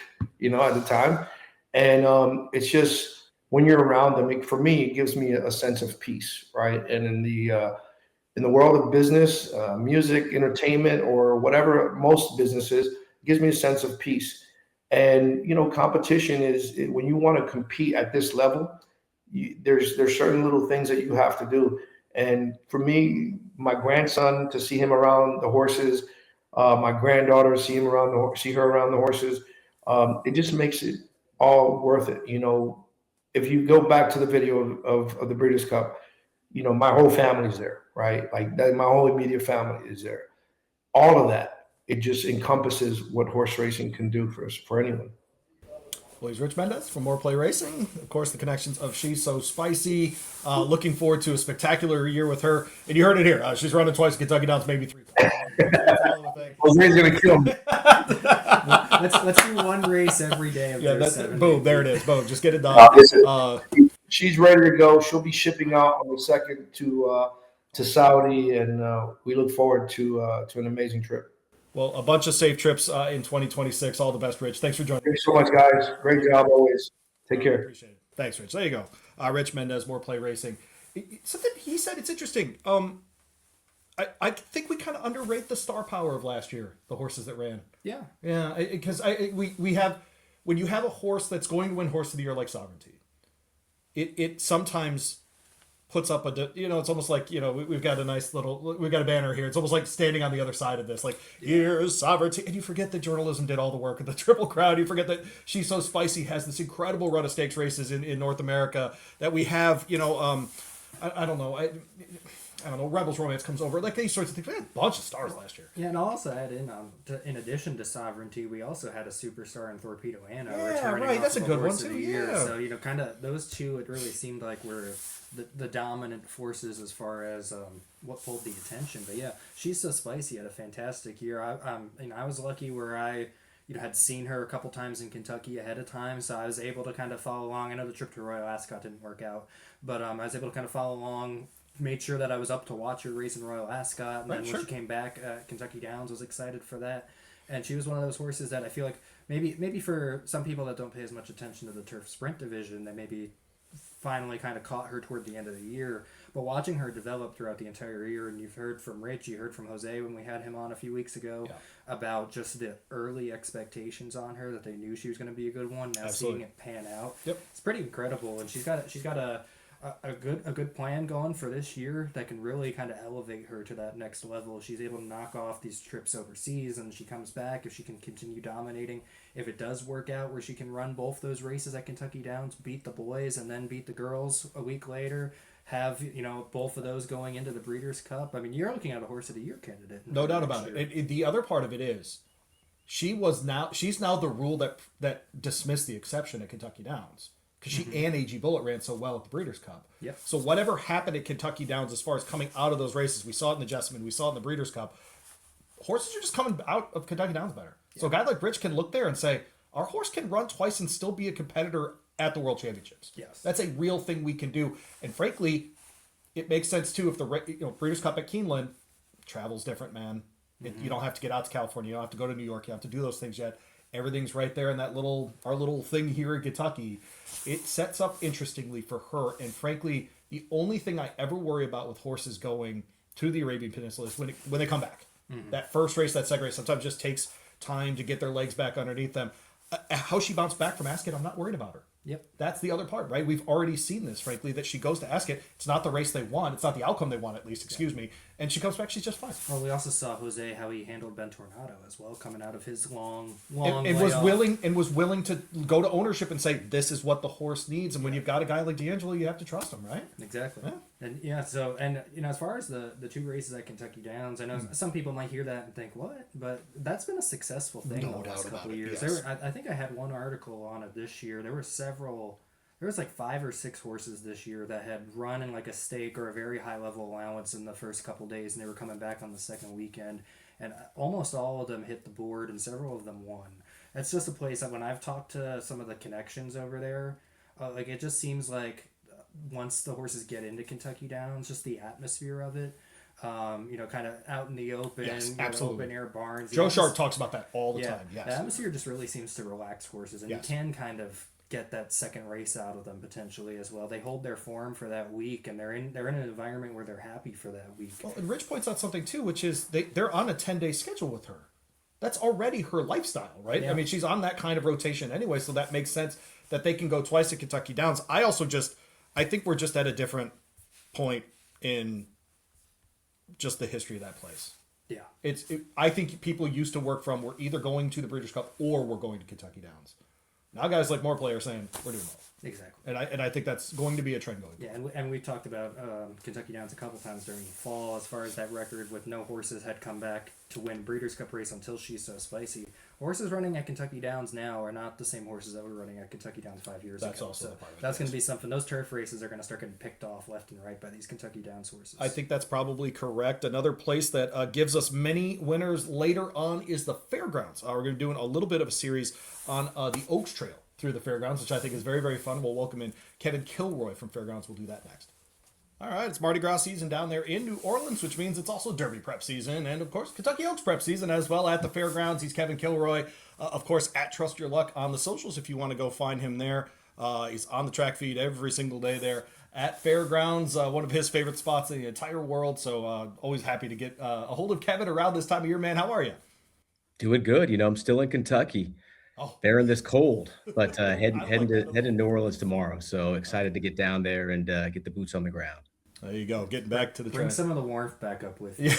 at the time. And it's just when you're around them, for me, it gives me a sense of peace, right? And in the world of business, music, entertainment, or whatever, most businesses, it gives me a sense of peace. And competition is when you want to compete at this level. There's certain little things that you have to do. And for me, my grandson, to see him around the horses, my granddaughter, see her around the horses, it just makes it all worth it. If you go back to the video of the Breeders' Cup, my whole family's there, right? Like that, my whole immediate family is there. All of that, it just encompasses what horse racing can do for anyone. Well, he's Rich Mendez from Morplay Racing. Of course, the connections of She's So Spicy. Looking forward to a spectacular year with her. And you heard it here. She's running twice Kentucky Downs, maybe three. Jose's going to kill me. Let's do one race every day of those 7 days. Boom, there it is. Boom, just get it done. She's ready to go. She'll be shipping out on the 2nd to Saudi, and we look forward to an amazing trip. Well, a bunch of safe trips in 2026. All the best, Rich. Thanks for joining. Thanks so much, guys. Great job always. Take care. Appreciate it. Thanks, Rich. There you go. Rich Mendez, Morplay Racing. Something he said, it's interesting. I think we kind of underrate the star power of last year, the horses that ran. Yeah. Yeah, because we have, when you have a horse that's going to win Horse of the Year like Sovereignty, it sometimes puts up it's almost like, we've got a banner here. It's almost like standing on the other side of this, like, here's Sovereignty. And you forget that journalism did all the work of the Triple Crown. You forget that She's So Spicy has this incredible run of stakes races in North America, that we have, I don't know. I don't know, Rebels Romance comes over, like these sorts of things. We had a bunch of stars last year. Yeah, and I'll also add in addition to Sovereignty, we also had a superstar in Torpedo Anna returning. Right, that's a good one too. Yeah. So kind of those two, it really seemed like were the dominant forces as far as what pulled the attention. But yeah, She's So Spicy had a fantastic year. I was lucky where I had seen her a couple times in Kentucky ahead of time, so I was able to kind of follow along. I know the trip to Royal Ascot didn't work out, but I was able to kind of follow along. Made sure that I was up to watch her race in Royal Ascot, and then when she came back at Kentucky Downs, was excited for that. And she was one of those horses that I feel like maybe for some people that don't pay as much attention to the turf sprint division, they maybe finally kind of caught her toward the end of the year. But watching her develop throughout the entire year, and you've heard from Rich, you heard from Jose when we had him on a few weeks ago about just the early expectations on her, that they knew she was going to be a good one. Now seeing it pan out, it's pretty incredible. And she's got a good plan going for this year that can really kind of elevate her to that next level. She's able to knock off these trips overseas, and she comes back, if she can continue dominating, if it does work out where she can run both those races at Kentucky Downs, beat the boys and then beat the girls a week later, have, you know, both of those going into the Breeders' Cup. I mean, you're looking at a horse of the year candidate. No doubt about it. The other part of it is she's now the rule that dismissed the exception at Kentucky Downs, because she and AG Bullet ran so well at the Breeders' Cup. Yep. So whatever happened at Kentucky Downs as far as coming out of those races, we saw it in the Jessamine, we saw it in the Breeders' Cup. Horses are just coming out of Kentucky Downs better. So a guy like Rich can look there and say, our horse can run twice and still be a competitor at the World Championships. Yes. That's a real thing we can do. And frankly, it makes sense too if the Breeders' Cup at Keeneland, travel's different, man. You don't have to get out to California. You don't have to go to New York. You don't have to do those things yet. Everything's right there in that our little thing here in Kentucky. It sets up interestingly for her. And frankly, the only thing I ever worry about with horses going to the Arabian Peninsula is when they come back. That first race, that second race, sometimes just takes time to get their legs back underneath them. How she bounced back from Ascot, I'm not worried about her. Yep. That's the other part, right? We've already seen this, frankly, that she goes to Ascot. It's not the race they want. It's not the outcome they want, at least, excuse me. And she comes back, she's just fine. Well, we also saw Jose, how he handled Ben Tornado as well, coming out of his long and was willing to go to ownership and say, this is what the horse needs. And when you've got a guy like D'Angelo, you have to trust him, right? Exactly. Yeah. And you know, as far as the two races at Kentucky Downs, I know some people might hear that and think, what? But that's been a successful thing No the last doubt couple about of it, years. yes. I think I had one article on it this year. There was like 5 or 6 horses this year that had run in like a stake or a very high level allowance in the first couple days, and they were coming back on the second weekend, and almost all of them hit the board and several of them won. It's just a place that when I've talked to some of the connections over there, like it just seems like once the horses get into Kentucky Downs, just the atmosphere of it, you know, kind of out in the open, Yes, absolutely. open air barns. Joe Sharp talks about that all the time. Yes. The atmosphere just really seems to relax horses, and Yes. you can kind of get that second race out of them potentially as well. They hold their form for that week, and they're in an environment where they're happy for that week. Well, and Rich points out something too, which is they're on a 10-day schedule with her. That's already her lifestyle, right? Yeah. I mean, she's on that kind of rotation anyway, so that makes sense that they can go twice at Kentucky Downs. I think we're just at a different point in just the history of that place. Yeah. I think people used to work from, we're either going to the British Cup or we're going to Kentucky Downs. Now guys like Morplay are saying, we're doing both. Exactly. And I think that's going to be a trend going forward. Yeah, and we talked about Kentucky Downs a couple times during the fall as far as that record with no horses had come back to win Breeders' Cup race until Shisospicy. Horses running at Kentucky Downs now are not the same horses that were running at Kentucky Downs 5 years That's ago. also So a part of it, that's going yes. to be something. Those turf races are going to start getting picked off left and right by these Kentucky Downs horses. I think that's probably correct. Another place that gives us many winners later on is the Fairgrounds. We're going to be doing a little bit of a series on the Oaks Trail through the Fairgrounds, which I think is very, very fun. We'll welcome in Kevin Kilroy from Fairgrounds. We'll do that next. All right, it's Mardi Gras season down there in New Orleans, which means it's also Derby prep season and, of course, Kentucky Oaks prep season as well at the Fairgrounds. He's Kevin Kilroy, of course, at Trust Your Luck on the socials if you want to go find him there. He's on the track feed every single day there at Fairgrounds, one of his favorite spots in the entire world. So always happy to get a hold of Kevin around this time of year, man. How are you? Doing good. You know, I'm still in Kentucky. Oh. Bearing this cold, but heading to New Orleans tomorrow. So excited to get down there and get the boots on the ground. There you go, getting back to the Bring track. some of the warmth back up with you.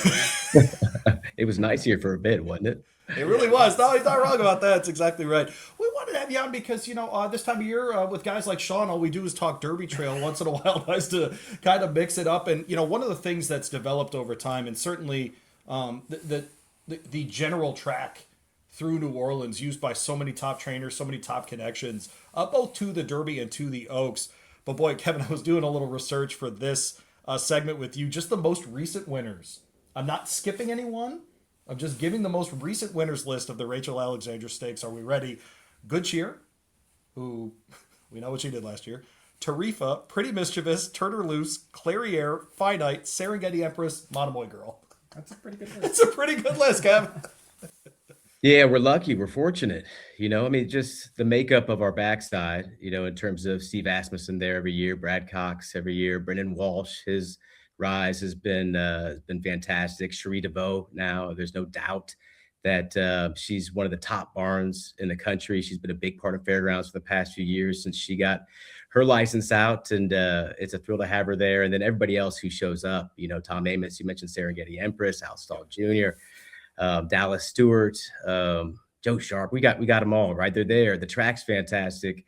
It was nice here for a bit, wasn't it? It really was. No, he's not wrong about that. That's exactly right. We wanted to have you on because, you know, this time of year with guys like Sean, all we do is talk Derby Trail once in a while, nice to kind of mix it up. And, you know, one of the things that's developed over time, and certainly the general track through New Orleans used by so many top trainers, so many top connections, both to the Derby and to the Oaks. But boy, Kevin, I was doing a little research for this segment with you, just the most recent winners. I'm not skipping anyone. I'm just giving the most recent winners list of the Rachel Alexander Stakes. Are we ready? Good Cheer, who we know what she did last year. Tarifa, Pretty Mischievous, Turner Loose, Clariere, Finite, Serengeti Empress, Monomoy Girl. That's a pretty good list. It's a pretty good list, Kev. Yeah, we're lucky. We're fortunate. You know, I mean, just the makeup of our backside, you know, in terms of Steve Asmussen there every year, Brad Cox every year, Brendan Walsh, his rise has been fantastic. Cherie DeVoe now, there's no doubt that she's one of the top barns in the country. She's been a big part of Fairgrounds for the past few years since she got her license out, and it's a thrill to have her there. And then everybody else who shows up, you know, Tom Amos, you mentioned Serengeti Empress, Al Stahl Jr., Dallas Stewart, Joe Sharp. We got them all, right? They're there. The track's fantastic.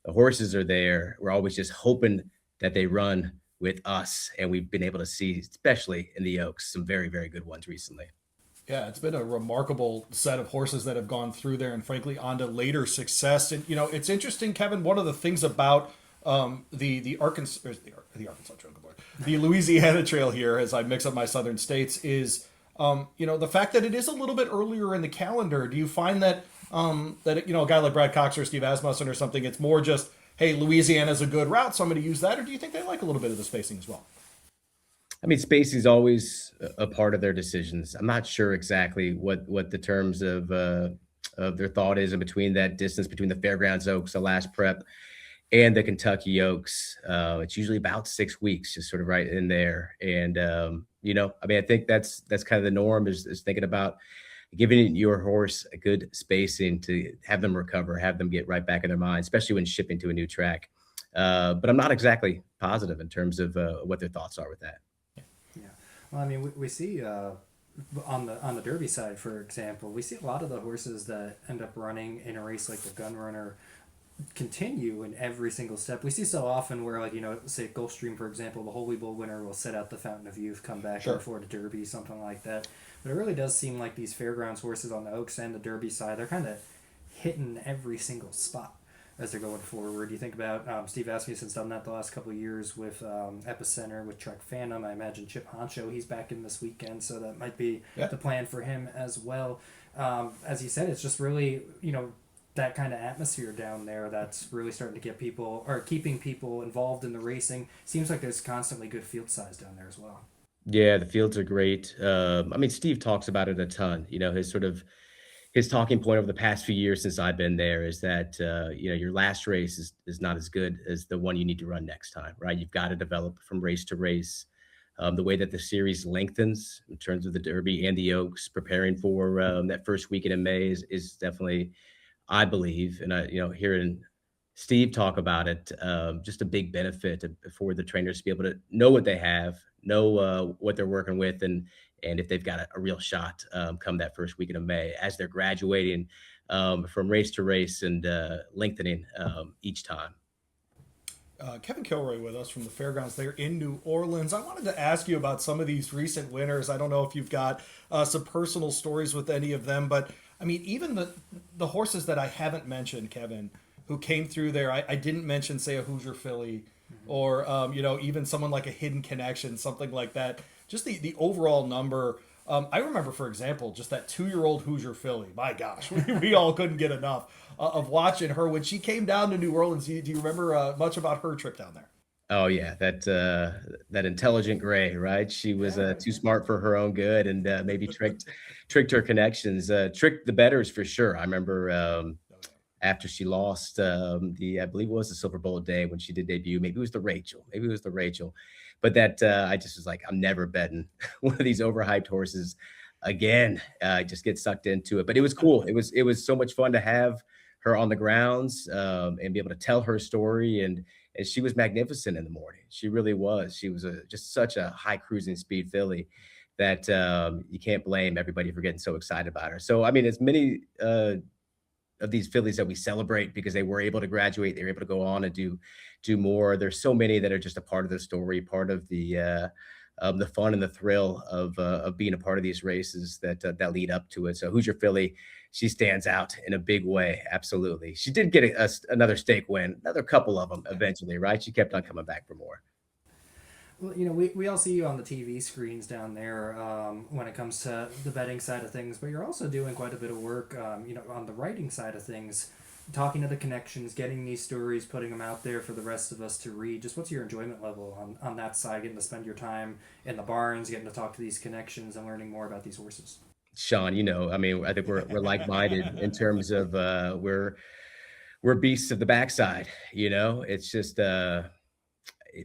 The horses are there. We're always just hoping that they run with us. And we've been able to see, especially in the Oaks, some very, very good ones recently. Yeah, it's been a remarkable set of horses that have gone through there, and frankly, on to later success. And it's interesting, Kevin. One of the things about the Arkansas, the Arkansas Trail, good Lord, the Louisiana Trail here, as I mix up my southern states, is the fact that it is a little bit earlier in the calendar. Do you find that a guy like Brad Cox or Steve Asmussen or something, it's more just, hey, Louisiana's a good route, so I'm going to use that, or do you think they like a little bit of the spacing as well? I mean, spacing is always a part of their decisions. I'm not sure exactly what the terms of their thought is in between that distance between the Fairgrounds Oaks, the last prep, and the Kentucky Oaks. It's usually about 6 weeks, just sort of right in there. And I mean, I think that's kind of the norm is thinking about giving your horse a good spacing to have them recover, have them get right back in their mind, especially when shipping to a new track. But I'm not exactly positive in terms of what their thoughts are with that. Yeah, well, I mean, we see on the Derby side, for example, we see a lot of the horses that end up running in a race like the Gun Runner continue in every single step. We see so often where, like, say Gulfstream, for example, the Holy Bull winner will set out the Fountain of Youth, come back Sure. before the Derby, something like that. But it really does seem like these Fairgrounds horses on the Oaks and the Derby side, they're kind of hitting every single spot as they're going forward. You think about Steve Asmussen's done that the last couple of years with Epicenter, with Trek Phantom. I imagine Chip Honcho, he's back in this weekend, so that might be the plan for him as well. As you said, it's just really, that kind of atmosphere down there that's really starting to get people, or keeping people involved in the racing. Seems like there's constantly good field size down there as well. Yeah, the fields are great. I mean, Steve talks about it a ton. His talking point over the past few years since I've been there is that your last race is not as good as the one you need to run next time, right? You've got to develop from race to race. The way that the series lengthens in terms of the Derby and the Oaks, preparing for that first weekend in May is definitely, I believe, and hearing Steve talk about it, just a big benefit for the trainers to be able to know what they have, know what they're working with, and if they've got a real shot come that first weekend of May as they're graduating from race to race and lengthening each time. Kevin Kilroy with us from the Fairgrounds there in New Orleans. I wanted to ask you about some of these recent winners. I don't know if you've got some personal stories with any of them, but I mean, even the horses that I haven't mentioned, Kevin, who came through there, I didn't mention, say, a Hoosier Filly, or even someone like a Hidden Connection, something like that. Just the overall number. I remember, for example, just that 2-year-old Hoosier Filly. My gosh, we all couldn't get enough of watching her when she came down to New Orleans. Do you remember much about her trip down there? Oh yeah, that intelligent gray, right? She was too smart for her own good, and maybe tricked her connections, tricked the bettors for sure. I remember after she lost I believe it was the Silverbulletday when she did debut. Maybe it was the Rachel, but that I just was like, I'm never betting one of these overhyped horses again. I just get sucked into it, but it was cool. It was so much fun to have her on the grounds and be able to tell her story, and she was magnificent in the morning. She really was. She was just such a high cruising speed filly that you can't blame everybody for getting so excited about her. So, I mean, as many of these fillies that we celebrate because they were able to graduate, they were able to go on and do more. There's so many that are just a part of the story, part of the fun and the thrill of being a part of these races that lead up to it. So Hoosier Filly, she stands out in a big way. Absolutely. She did get another stake win, another couple of them eventually, right? She kept on coming back for more. Well, we all see you on the TV screens down there when it comes to the betting side of things, but you're also doing quite a bit of work, on the writing side of things, talking to the connections, getting these stories, putting them out there for the rest of us to read. Just what's your enjoyment level on that side, getting to spend your time in the barns, getting to talk to these connections and learning more about these horses? Sean, I mean, I think we're like-minded in terms of we're beasts of the backside. It's just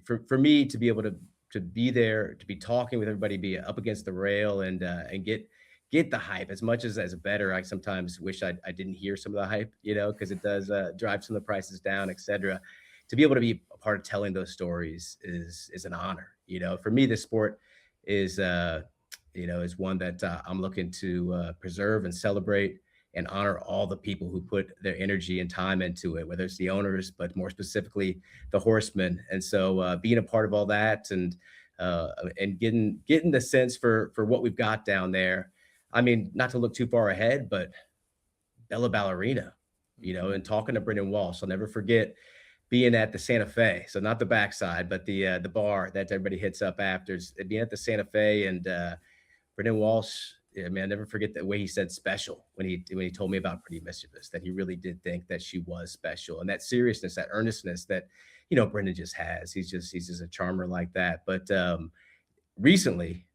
for me to be able to be there, to be talking with everybody, be up against the rail, and get the hype. As much as a bettor, I sometimes wish I didn't hear some of the hype, because it does drive some of the prices down, etc. To be able to be a part of telling those stories is an honor. For me, this sport is one that I'm looking to preserve and celebrate and honor all the people who put their energy and time into it, whether it's the owners, but more specifically the horsemen. And so being a part of all that and getting the sense for what we've got down there. I mean, not to look too far ahead, but Bella Ballerina, and talking to Brendan Walsh. I'll never forget being at the Santa Fe. So not the backside, but the bar that everybody hits up after. Being at the Santa Fe and Brendan Walsh, I mean, I never forget the way he said special when he told me about Pretty Mischievous, that he really did think that she was special, and that seriousness, that earnestness that, Brendan just has. He's just a charmer like that. But recently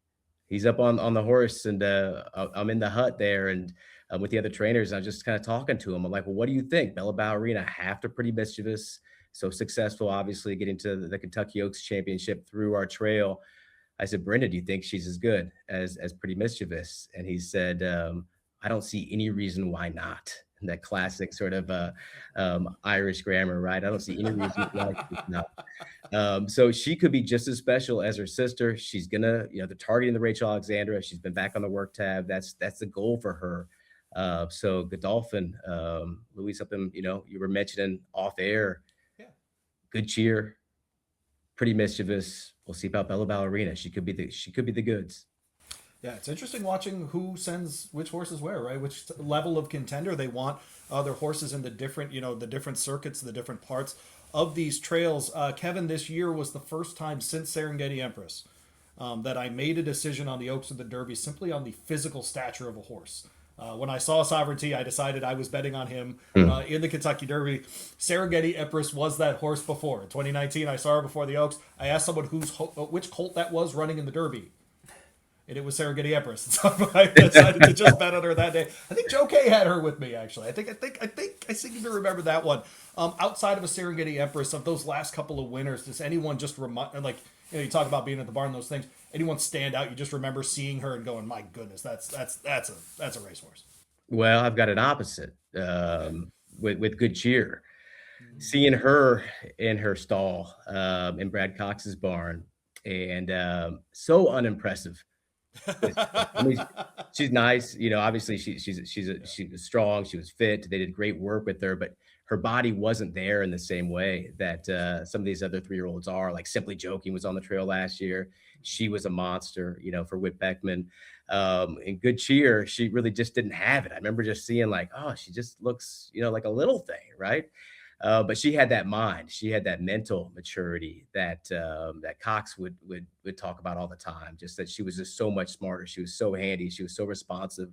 he's up on the horse, and I'm in the hut there, and with the other trainers, I'm just kind of talking to him. I'm like, well, what do you think? Bella Ballerina, half the Pretty Mischievous, so successful, obviously getting to the Kentucky Oaks Championship through our trail. I said, Brendan, do you think she's as good as Pretty Mischievous? And he said, I don't see any reason why not. And that classic sort of Irish grammar, right? I don't see any reason why she's not. So she could be just as special as her sister. She's gonna, they're targeting the Rachel Alexandra. She's been back on the work tab. That's the goal for her. So Godolphin, Louie, something, you were mentioning off air. Yeah. Good cheer, Pretty Mischievous. We'll see about Bella Ballerina. She could be the goods. Yeah, it's interesting watching who sends which horses where, right? Which level of contender they want their horses in the different, the different circuits, the different parts of these trails. Kevin, this year was the first time since Serengeti Empress that I made a decision on the Oaks of the Derby simply on the physical stature of a horse. When I saw Sovereignty, I decided I was betting on him in the Kentucky Derby. Serengeti Empress was that horse before. In 2019, I saw her before the Oaks. I asked someone which colt that was running in the Derby, and it was Serengeti Empress. So I decided to just bet on her that day. I think Joe Kay had her with me, actually. I seem to remember that one. Outside of a Serengeti Empress, of those last couple of winners, does anyone just remind, like, you talk about being at the barn and those things, anyone stand out? You just remember seeing her and going, my goodness, that's a racehorse. Well, I've got an opposite with Good Cheer. Seeing her in her stall in Brad Cox's barn, and so unimpressive. I mean, she's nice, obviously she was strong, she was fit, they did great work with her, but her body wasn't there in the same way that some of these other 3-year-olds are. Like Simply Joking was on the trail last year. She was a monster, for Whit Beckman. In Good Cheer, she really just didn't have it. I remember just seeing like, oh, she just looks, like a little thing, right? But she had that mind. She had that mental maturity that Cox would talk about all the time. Just that she was just so much smarter. She was so handy. She was so responsive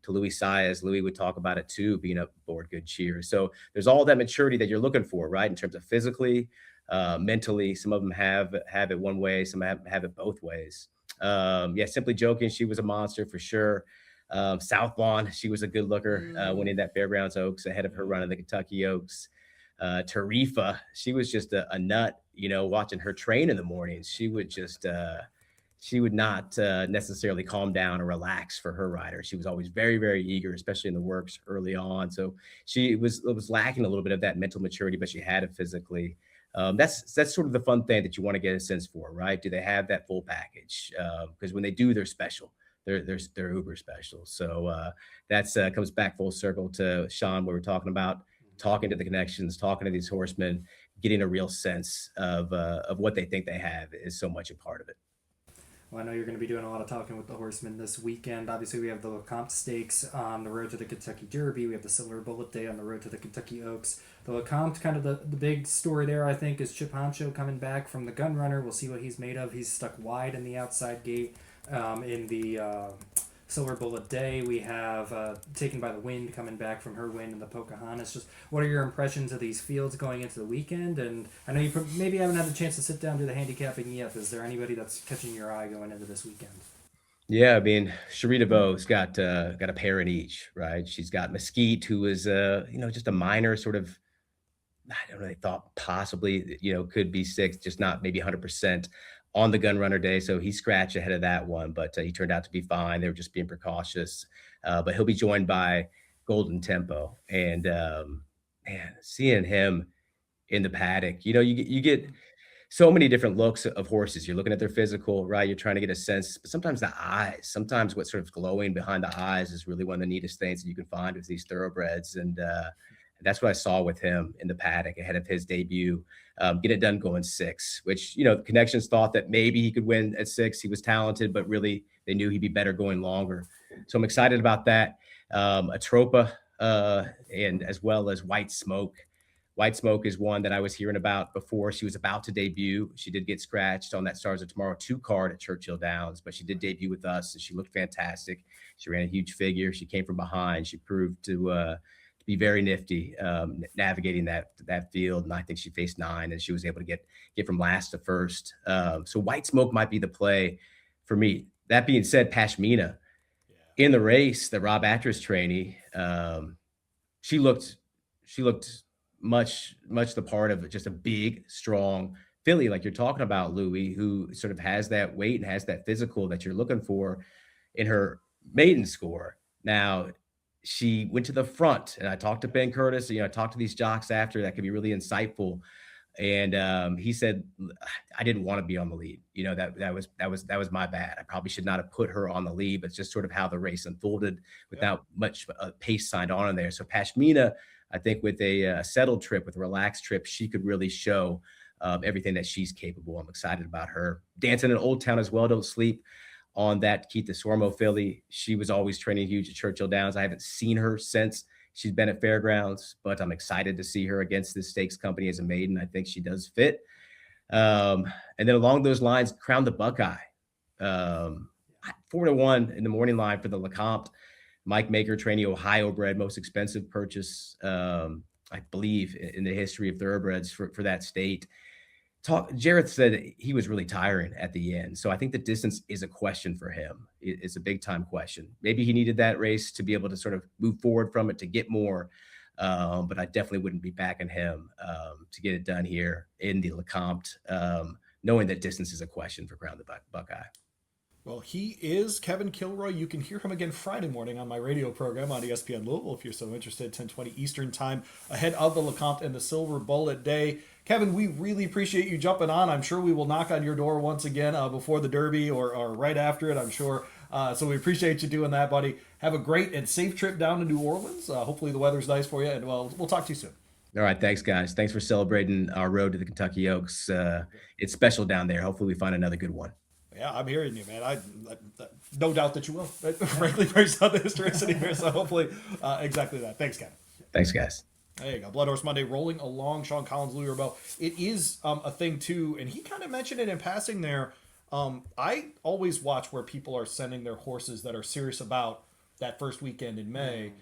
to Louis Saez. Louis would talk about it too, being aboard Good Cheer. So there's all that maturity that you're looking for, right? In terms of physically, mentally. Some of them have it one way. Some have it both ways. Simply Joking, she was a monster for sure. South Lawn, she was a good looker, winning that Fairgrounds Oaks ahead of her run in the Kentucky Oaks. Tarifa, she was just a nut, watching her train in the mornings. She would just, she would not necessarily calm down or relax for her rider. She was always very, very eager, especially in the works early on. So she was lacking a little bit of that mental maturity, but she had it physically. That's sort of the fun thing that you want to get a sense for, right? Do they have that full package? Because when they do, they're special. They're uber special. So that's comes back full circle to Sean, what we're talking about. Talking to the connections, talking to these horsemen, getting a real sense of what they think they have is so much a part of it. Well, I know you're going to be doing a lot of talking with the horsemen this weekend. Obviously, we have the Lecomte Stakes on the road to the Kentucky Derby. We have the Silverbulletday on the road to the Kentucky Oaks. The Lecomte, kind of the big story there, I think, is Chip Honcho coming back from the gun runner. We'll see what he's made of. He's stuck wide in the outside gate in the Silverbulletday. We have Taken by the Wind coming back from her win in the Pocahontas. Just what are your impressions of these fields going into the weekend? And I know you maybe haven't had the chance to sit down and do the handicapping yet. Is there anybody that's catching your eye going into this weekend? Yeah, I mean, Sharita Bowe's got a pair in each, right? She's got Mesquite, who is just a minor sort of, I don't know, they thought possibly could be 6th, just not maybe 100% on the gun runner day. So he scratched ahead of that one, but he turned out to be fine. They were just being precautious. But he'll be joined by Golden Tempo. And man, seeing him in the paddock, you get so many different looks of horses. You're looking at their physical, right? You're trying to get a sense, but sometimes the eyes, sometimes what's sort of glowing behind the eyes is really one of the neatest things that you can find with these thoroughbreds. And that's what I saw with him in the paddock ahead of his debut. Get it done going 6, which, the connections thought that maybe he could win at 6. He was talented, but really they knew he'd be better going longer. So I'm excited about that. Atropa, and as well as White Smoke. White Smoke is one that I was hearing about before she was about to debut. She did get scratched on that Stars of Tomorrow 2 card at Churchill Downs, but she did debut with us, and she looked fantastic. She ran a huge figure. She came from behind. She proved to be very nifty, navigating that field. And I think she faced 9, and she was able to get from last to first. So White Smoke might be the play for me. That being said, Pashmina in the race, the Rob Actress trainee, she looked much the part of just a big, strong filly like you're talking about, Louie, who sort of has that weight and has that physical that you're looking for in her maiden score. Now, she went to the front, and I talked to Ben Curtis. I talked to these jocks after that could be really insightful. And he said, I didn't want to be on the lead. That was my bad. I probably should not have put her on the lead, but just sort of how the race unfolded without much pace signed on in there. So Pashmina, I think with a settled trip, with a relaxed trip, she could really show everything that she's capable. I'm excited about her. Dancing in Old Town as well. Don't sleep on that Keith DeSormo filly. She was always training huge at Churchill Downs. I haven't seen her since she's been at Fairgrounds, but I'm excited to see her against this stakes company as a maiden. I think she does fit. And then along those lines, Crown the Buckeye. 4-1 in the morning line for the Lecomte. Mike Maker, trainee, Ohio bred, most expensive purchase, I believe, in the history of thoroughbreds for that state. Jareth said he was really tiring at the end. So I think the distance is a question for him. It's a big time question. Maybe he needed that race to be able to sort of move forward from it to get more. But I definitely wouldn't be backing him to get it done here in the Lecomte, knowing that distance is a question for Crown the Buckeye. Well, he is Kevin Kilroy. You can hear him again Friday morning on my radio program on ESPN Louisville if you're so interested, 10:20 Eastern time, ahead of the Lecomte and the Silverbulletday. Kevin, we really appreciate you jumping on. I'm sure we will knock on your door once again before the Derby or right after it, I'm sure. So we appreciate you doing that, buddy. Have a great and safe trip down to New Orleans. Hopefully the weather's nice for you, and we'll talk to you soon. All right, thanks, guys. Thanks for celebrating our road to the Kentucky Oaks. It's special down there. Hopefully we find another good one. Yeah, I'm hearing you, man. I no doubt that you will. Frankly, based on the historicity here, so hopefully exactly that. Thanks, Kevin. Thanks, guys. There you go. BloodHorse Monday rolling along. Sean Collins, Louie, Rabaut. It is a thing, too, and he kind of mentioned it in passing there. I always watch where people are sending their horses that are serious about that first weekend in May.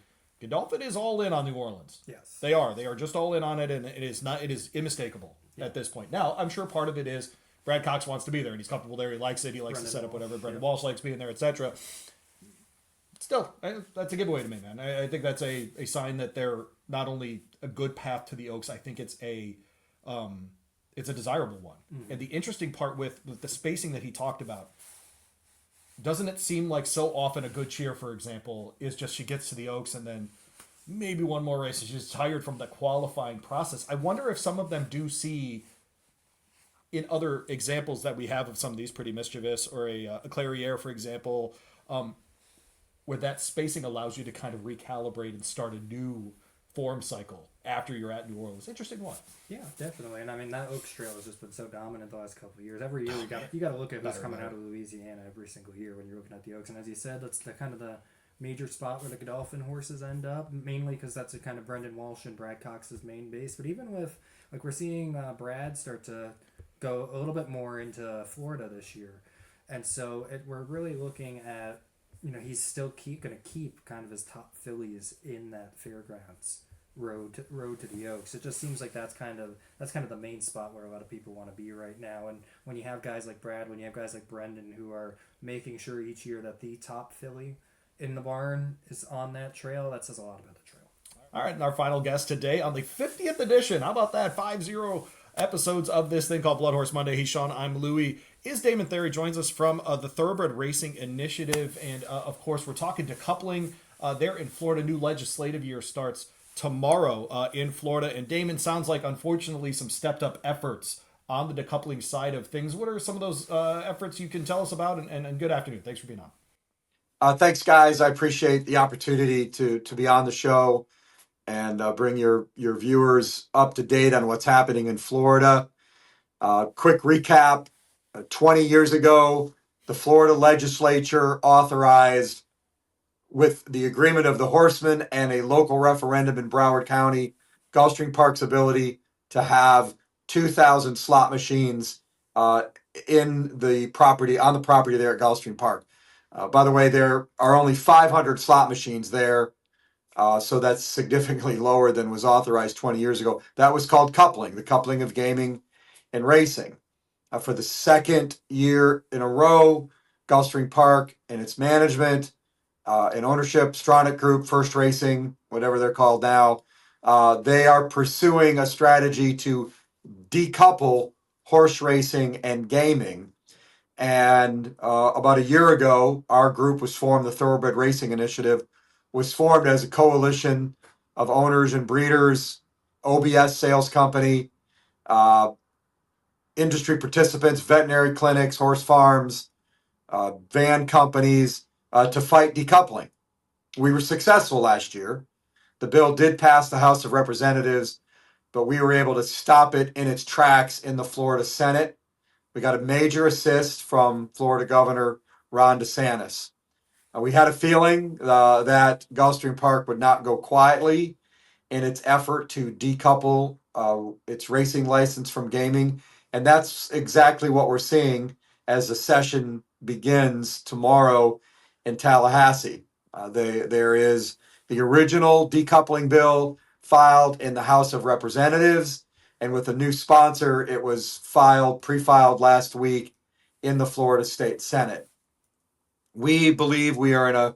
Godolphin is all in on New Orleans. Yes. They are. They are just all in on it, and it is unmistakable at this point. Now, I'm sure part of it is Brad Cox wants to be there, and he's comfortable there. He likes it. He likes to set up whatever. Brendan Walsh likes being there, etc. Still, that's a giveaway to me, man. I think that's a sign that they're not only a good path to the Oaks. I think it's a desirable one. And the interesting part with the spacing that he talked about, doesn't it seem like so often a good cheer, for example, is just she gets to the Oaks and then maybe one more race and she's tired from the qualifying process. I wonder if some of them do see in other examples that we have of some of these pretty mischievous, or a Clairiere, for example, where that spacing allows you to kind of recalibrate and start a new form cycle after you're at New Orleans. Interesting one. Yeah, definitely. And I mean, that Oaks Trail has just been so dominant the last couple of years. Every year you got to look at who's coming out of Louisiana every single year when you're looking at the Oaks. And as you said, that's the kind of the major spot where the Godolphin horses end up, mainly because that's a kind of Brendan Walsh and Brad Cox's main base. But even with, like, we're seeing Brad start to go a little bit more into Florida this year. And so we're really looking at, he's still going to keep kind of his top fillies in that Fairgrounds road to the Oaks. It just seems like that's kind of the main spot where a lot of people want to be right now. And when you have guys like Brad, when you have guys like Brendan who are making sure each year that the top filly in the barn is on that trail, that says a lot about the trail. All right, and our final guest today on the 50th edition. How about that? 50 episodes of this thing called BloodHorse Monday. He's Sean, I'm Louie. Is Damon Thayer. He joins us from the Thoroughbred Racing Initiative. And, of course, we're talking decoupling there in Florida. New legislative year starts tomorrow in Florida. And Damon, sounds like, unfortunately, some stepped-up efforts on the decoupling side of things. What are some of those efforts you can tell us about? And good afternoon. Thanks for being on. Thanks, guys. I appreciate the opportunity to be on the show and bring your viewers up to date on what's happening in Florida. Quick recap. 20 years ago, the Florida Legislature authorized, with the agreement of the horsemen and a local referendum in Broward County, Gulfstream Park's ability to have 2,000 slot machines in the property, on the property there at Gulfstream Park. By the way, there are only 500 slot machines there, so that's significantly lower than was authorized 20 years ago. That was called coupling, the coupling of gaming and racing. For the second year in a row, Gulfstream Park and its management and ownership, Stronach Group, First Racing, whatever they're called now, they are pursuing a strategy to decouple horse racing and gaming. And about a year ago, our group was formed, the Thoroughbred Racing Initiative, was formed as a coalition of owners and breeders, OBS sales company, industry participants, veterinary clinics, horse farms, van companies, to fight decoupling. We were successful last year. The bill did pass the House of Representatives, but we were able to stop it in its tracks in the Florida Senate. We got a major assist from Florida Governor Ron DeSantis. We had a feeling that Gulfstream Park would not go quietly in its effort to decouple its racing license from gaming. And that's exactly what we're seeing as the session begins tomorrow in Tallahassee. There is the original decoupling bill filed in the House of Representatives, and with a new sponsor, it was pre-filed last week in the Florida State Senate. We believe we are in a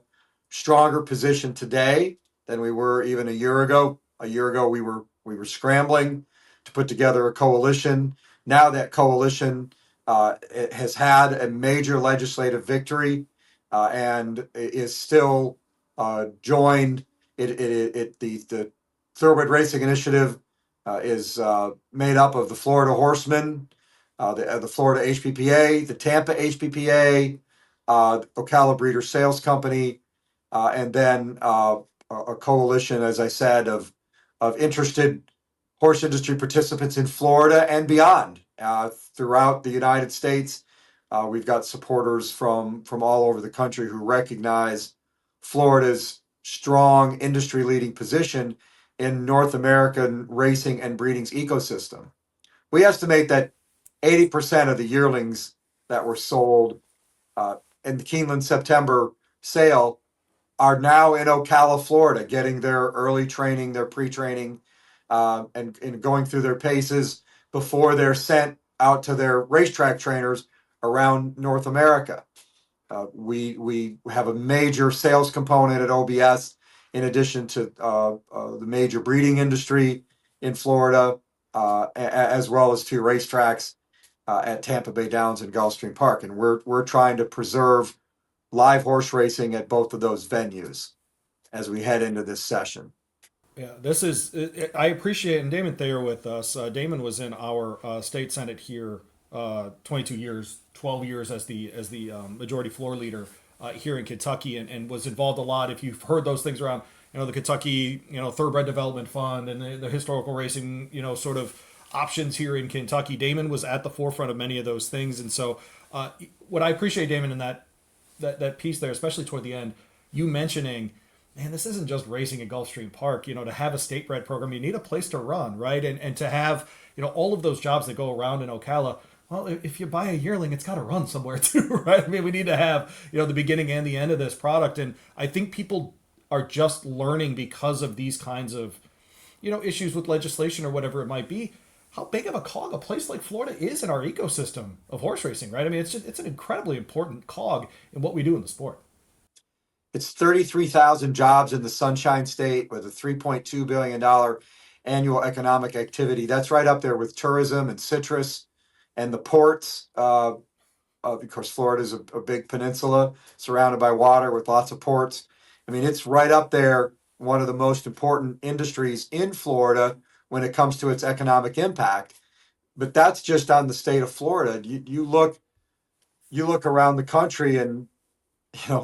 stronger position today than we were even a year ago. A year ago, we were scrambling to put together a coalition. Now that coalition it has had a major legislative victory and is still joined. The Thoroughbred Racing Initiative is made up of the Florida Horsemen, the Florida HPPA, the Tampa HPPA, Ocala Breeder Sales Company, and then a coalition, as I said, of interested horse industry participants in Florida and beyond. Throughout the United States, we've got supporters from all over the country who recognize Florida's strong industry-leading position in North American racing and breeding's ecosystem. We estimate that 80% of the yearlings that were sold in the Keeneland September sale are now in Ocala, Florida, getting their early training, their pre-training, and going through their paces before they're sent out to their racetrack trainers around North America. We have a major sales component at OBS, in addition to the major breeding industry in Florida, as well as two racetracks at Tampa Bay Downs and Gulfstream Park. And we're trying to preserve live horse racing at both of those venues as we head into this session. Yeah, this is, I appreciate, and Damon Thayer with us. Damon was in our state senate here 22 years, 12 years as the majority floor leader here in Kentucky, and was involved a lot. If you've heard those things around, the Kentucky, Thoroughbred Development Fund and the historical racing, sort of options here in Kentucky, Damon was at the forefront of many of those things. And so what I appreciate, Damon, in that piece there, especially toward the end, you mentioning, man, this isn't just racing at Gulfstream Park. To have a state bred program, you need a place to run, right? And to have, all of those jobs that go around in Ocala. Well, if you buy a yearling, it's got to run somewhere too, right? I mean, we need to have, the beginning and the end of this product. And I think people are just learning because of these kinds of, issues with legislation or whatever it might be, how big of a cog a place like Florida is in our ecosystem of horse racing, right? I mean, it's an incredibly important cog in what we do in the sport. It's 33,000 jobs in the Sunshine State with a $3.2 billion annual economic activity. That's right up there with tourism and citrus and the ports. Of course, Florida is a big peninsula surrounded by water with lots of ports. I mean, it's right up there, one of the most important industries in Florida when it comes to its economic impact. but that's just on the state of Florida. You look around the country, and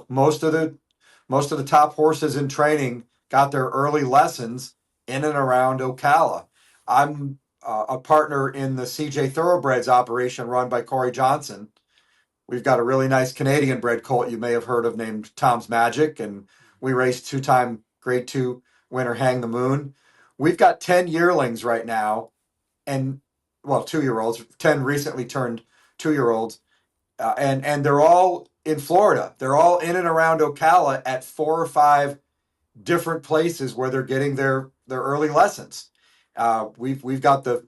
most of the top horses in training got their early lessons in and around Ocala. I'm a partner in the CJ Thoroughbreds operation run by Corey Johnson. We've got a really nice Canadian bred colt you may have heard of named Tom's Magic, and we race 2-time Grade 2 winner Hang the Moon. We've got 10 yearlings right now, and 2-year-olds, 10 recently turned 2-year-olds, and they're all in Florida. They're all in and around Ocala at 4 or 5 different places where they're getting their early lessons. We've got the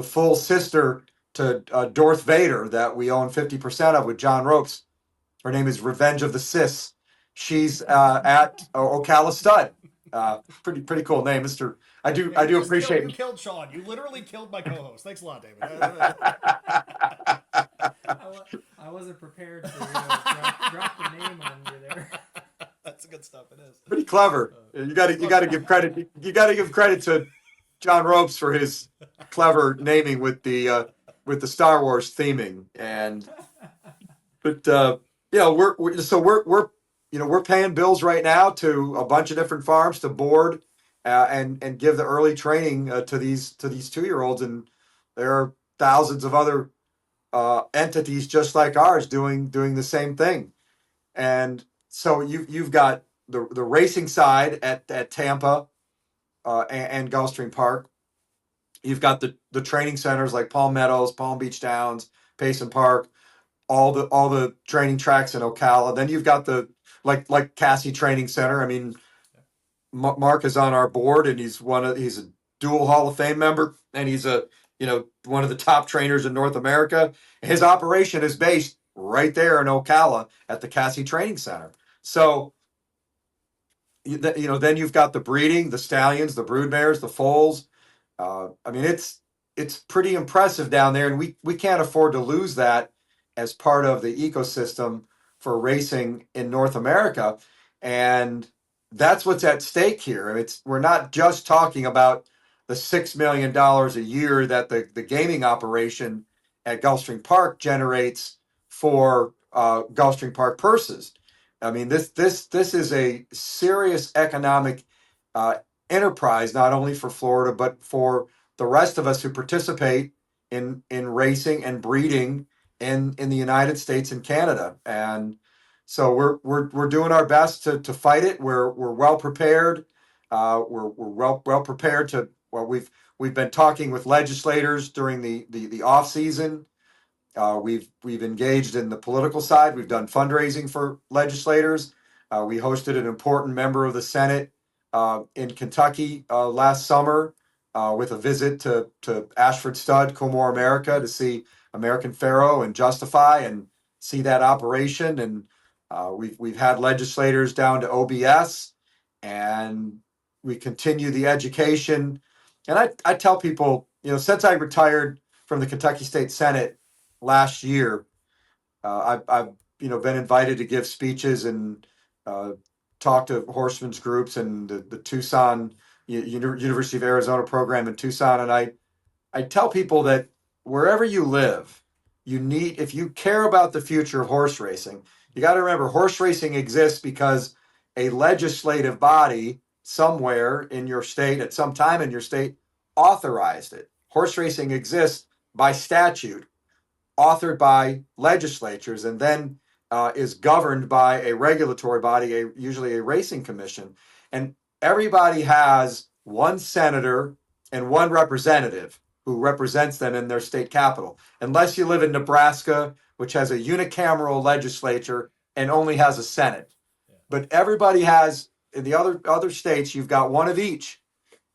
full sister to Darth Vader that we own 50% of with John Ropes. Her name is Revenge of the Sis. She's at Ocala Stud. Pretty cool name, Mister. I do appreciate. You killed Sean. You literally killed my co-host. Thanks a lot, David. I wasn't prepared to drop the name on you there. That's good stuff. It is Pretty clever. You got to give credit. You got to give credit to John Ropes for his clever naming with the Star Wars theming. But we're paying bills right now to a bunch of different farms to board and give the early training to these 2-year-olds, and there are thousands of other entities just like ours doing the same thing. And so you've got the racing side at Tampa and Gulfstream Park. You've got the training centers like Palm Meadows, Palm Beach Downs, Payson Park, all the training tracks in Ocala. Then you've got the like Cassie Training Center. I mean, Mark is on our board, and he's a dual Hall of Fame member, and he's one of the top trainers in North America. His operation is based right there in Ocala at the Cassie Training Center. So then you've got the breeding, the stallions, the brood mares, the foals. I mean, it's pretty impressive down there, and we can't afford to lose that as part of the ecosystem for racing in North America. And that's what's at stake here. I mean, we're not just talking about the $6 million a year that the gaming operation at Gulfstream Park generates for Gulfstream Park purses. I mean, this is a serious economic enterprise, not only for Florida, but for the rest of us who participate in racing and breeding in the United States and Canada. And so we're doing our best to fight it. We're well prepared. We're well prepared to. Well, we've been talking with legislators during the off season. We've engaged in the political side. We've done fundraising for legislators. We hosted an important member of the Senate in Kentucky last summer with a visit to Ashford Stud, Comore America, to see American Pharoah and Justify and see that operation. And we've had legislators down to OBS, and we continue the education. And I tell people, since I retired from the Kentucky State Senate last year, I've been invited to give speeches and talk to horsemen's groups and the Tucson University of Arizona program in Tucson. And I tell people that wherever you live, if you care about the future of horse racing, you got to remember horse racing exists because a legislative body somewhere in your state at some time in your state authorized it. Horse racing exists by statute, authored by legislatures, and then is governed by a regulatory body, usually a racing commission. And everybody has one senator and one representative who represents them in their state capital, unless you live in Nebraska, which has a unicameral legislature and only has a Senate. But everybody has, in the other states, you've got one of each.